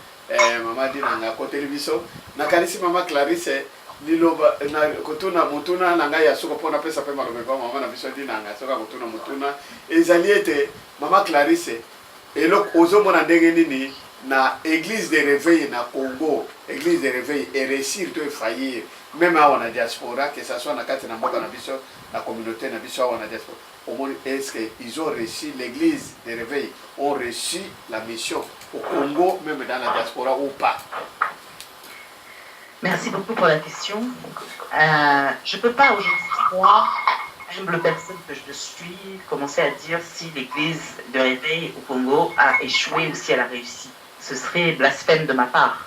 mama di na nga koteli biso nakanisi mama Clarisse liloba na kotuna motuna na ngai ya suka mpona pesa mpe malobe pa mama na biso di na nga soka motuna ezali ete mama Clarisse eloko ozomona ndenge nini na église de réveil na Congo église de réveil et réussir to faillir même awa na diaspora que ça soit na kati na mboka na biso la communauté na biso awa na diaspora est-ce qu'ils ont reçu l'église de réveil ont reçu la mission au Congo même dans la diaspora ou pas? Merci beaucoup pour la question. Je peux pas aujourd'hui, moi, humble personne que je suis, commencer à dire si l'église de réveil au Congo a échoué ou si elle a réussi. Ce serait blasphème de ma part.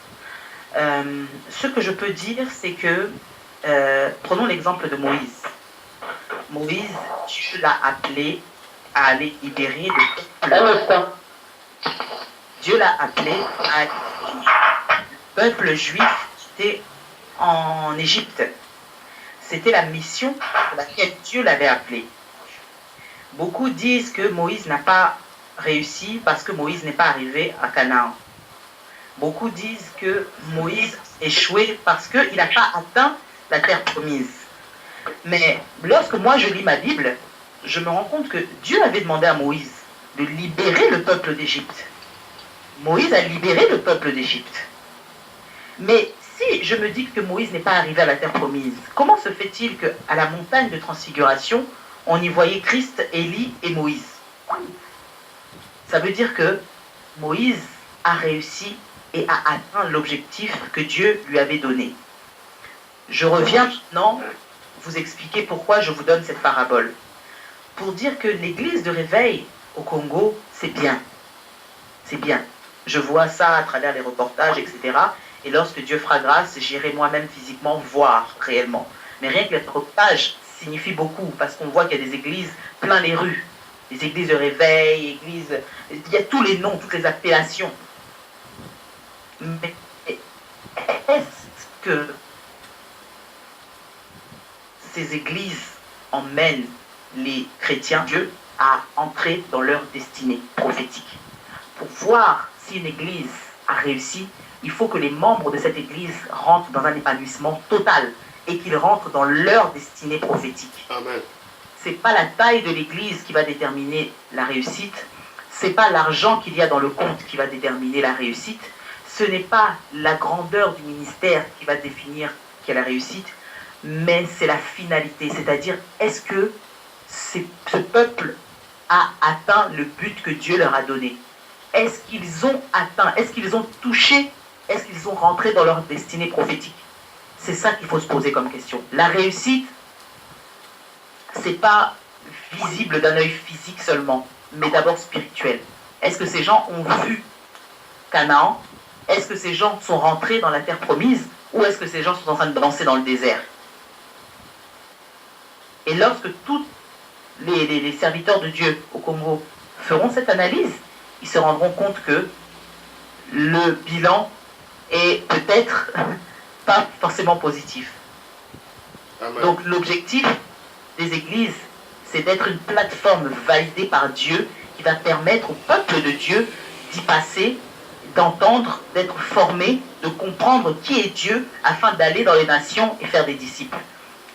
Ce que je peux dire, c'est que, prenons l'exemple de Moïse. Moïse, Dieu l'a appelé à aller libérer le peuple. Dieu l'a appelé à le peuple juif qui était en Égypte. C'était la mission pour laquelle Dieu l'avait appelé. Beaucoup disent que Moïse n'a pas réussi parce que Moïse n'est pas arrivé à Canaan. Beaucoup disent que Moïse a échoué parce qu'il n'a pas atteint la terre promise. Mais lorsque moi je lis ma Bible, je me rends compte que Dieu avait demandé à Moïse de libérer le peuple d'Égypte. Moïse a libéré le peuple d'Égypte. Mais si je me dis que Moïse n'est pas arrivé à la terre promise, comment se fait-il qu'à la montagne de transfiguration, on y voyait Christ, Élie et Moïse? Ça veut dire que Moïse a réussi et a atteint l'objectif que Dieu lui avait donné. Je reviens maintenant vous expliquer pourquoi je vous donne cette parabole. Pour dire que l'église de réveil au Congo, c'est bien. C'est bien. Je vois ça à travers les reportages, etc. Et lorsque Dieu fera grâce, j'irai moi-même physiquement voir réellement. Mais rien que les reportages signifie beaucoup, parce qu'on voit qu'il y a des églises plein les rues. Des églises de réveil, églises... Il y a tous les noms, toutes les appellations. Mais est-ce que ces églises emmènent les chrétiens, Dieu, à entrer dans leur destinée prophétique? Pour voir si une église a réussi, il faut que les membres de cette église rentrent dans un épanouissement total et qu'ils rentrent dans leur destinée prophétique. Amen. Ce n'est pas la taille de l'église qui va déterminer la réussite, ce n'est pas l'argent qu'il y a dans le compte qui va déterminer la réussite, ce n'est pas la grandeur du ministère qui va définir qui est la réussite, mais c'est la finalité, c'est-à-dire est-ce que ce peuple a atteint le but que Dieu leur a donné? Est-ce qu'ils ont atteint? Est-ce qu'ils ont touché? Est-ce qu'ils ont rentré dans leur destinée prophétique? C'est ça qu'il faut se poser comme question. La réussite, c'est pas visible d'un œil physique seulement, mais d'abord spirituel. Est-ce que ces gens ont vu Canaan? Est-ce que ces gens sont rentrés dans la terre promise? Ou est-ce que ces gens sont en train de danser dans le désert? Et lorsque tous les serviteurs de Dieu au Congo feront cette analyse, ils se rendront compte que le bilan est peut-être pas forcément positif. Amen. Donc l'objectif des églises, c'est d'être une plateforme validée par Dieu qui va permettre au peuple de Dieu d'y passer, d'entendre, d'être formé, de comprendre qui est Dieu afin d'aller dans les nations et faire des disciples.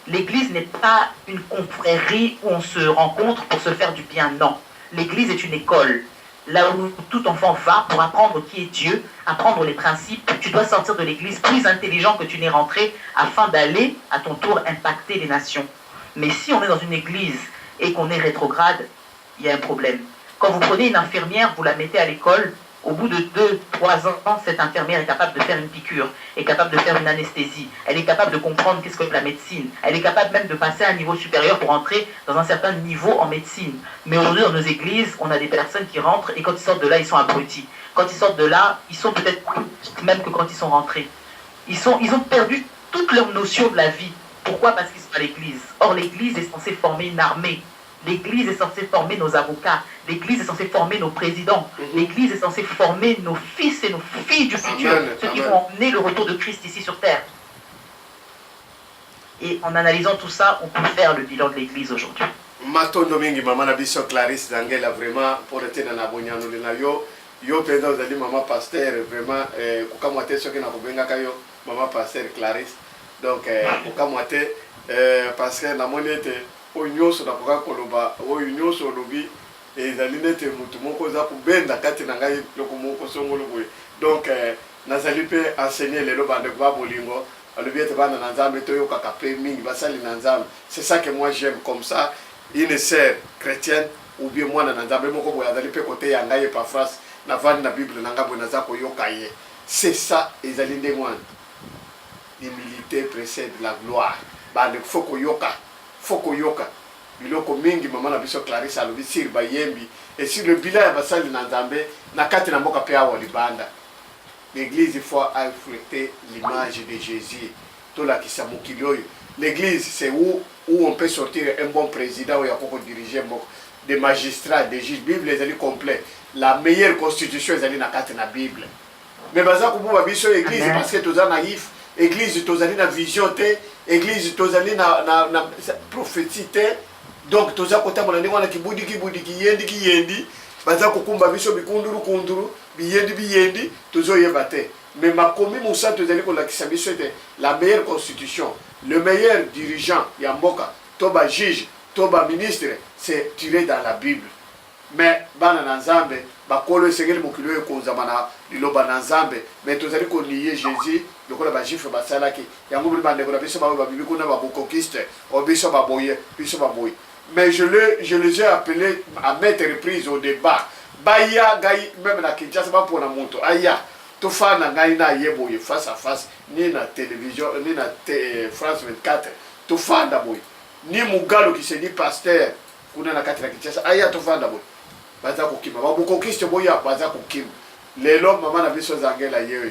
L'église n'est pas une confrérie où on se rencontre pour se faire du bien, non. L'église est une école. là où tout enfant va pour apprendre qui est Dieu, apprendre les principes. Tu dois sortir de l'église plus intelligent que tu n'es rentré afin d'aller à ton tour impacter les nations. Mais si on est dans une église et qu'on est rétrograde, il y a un problème. Quand vous prenez une infirmière, vous la mettez à l'école, au bout de 2-3 ans, cette infirmière est capable de faire une piqûre, est capable de faire une anesthésie, elle est capable de comprendre qu'est-ce que la médecine, elle est capable même de passer à un niveau supérieur pour entrer dans un certain niveau en médecine. Mais aujourd'hui, dans nos églises, on a des personnes qui rentrent et quand ils sortent de là, ils sont abrutis. Quand ils sortent de là, ils sont peut-être plus même que quand ils sont rentrés. Ils ont perdu toute leur notion de la vie. Pourquoi? Parce qu'ils sont à l'église. Or, l'église est censée former une armée. L'église est censée former nos avocats. L'église est censée former nos présidents. L'église est censée former nos fils et nos filles du futur. Ceux qui vont emmener le retour de Christ ici sur terre. Et en analysant tout ça, on peut faire le bilan de l'église aujourd'hui. Matondo mingi mama na biso Clarisse Zangela vraiment pour être dans la bonyano na yo pendant vous allez maman pasteur vraiment kukamwate soki na kubenga kayo maman pasteur Clarisse donc kukamwate parce que na monete onyoso na koka koloba onyoso lobi ezali nete mutu moko za kubenda kati na ngai loko moko songolo boye donc nazali pe enseigner lelo bande kwa bolingo alobi ete bana na nzambe to yoka kape mingi basali na nzambe. C'est ça que moi j'aime comme ça une sœur chrétienne ou bien moi na nzambe moko boye azali pe côté ya ngai pa France na vandi na Bible na ngabo na za ko yoka ye. C'est ça ezali ndengwana. L'humilité précède la gloire. Bande foko yoka biloko mingi mama na biso Clarisse alobi sir bayembi et sur le bilan ya basali na nzambe na kati na mboka pe awa libanda. L'église il faut refléter l'image de Jésus. L'église c'est où on peut sortir un bon président ou il diriger des magistrats, des juges. La Bible est complète. La meilleure constitution est dans la Bible. Mais baza kububa biso église parce que toza naïf. Église tozali na vision te, église tozali na prophétie te. Donc toza kota mona ndengwana kibudi yendi baza kukumba biso bikunduru biyendi tozo yeba te. Mais makomi musa tozali ko lakisa biso te la meilleure constitution, le meilleur dirigeant ya mboka, toba juge, toba ministre, c'est tiré dans la Bible. Mais bana na nzambe bakolo esengeli mokilo ekonzama na liloba na nzambe mais tozali ko nier Jésus lokola ba juif basalaki yango bili bande ko na biso ba bibi ko na ba conquiste o biso ba boye. Mais je les ai appelés à mettre reprise au débat. Baya gai même na Kinshasa ba pona moto aya to fa na ngai na yeboye face à face ni na télévision ni na France 24 to fa na boye ni mugalo qui se dit pasteur kuna na kati na Kinshasa aya to fa na boye baza kokima ba conquiste boya baza kokima lelo mama na biso Zangela yewe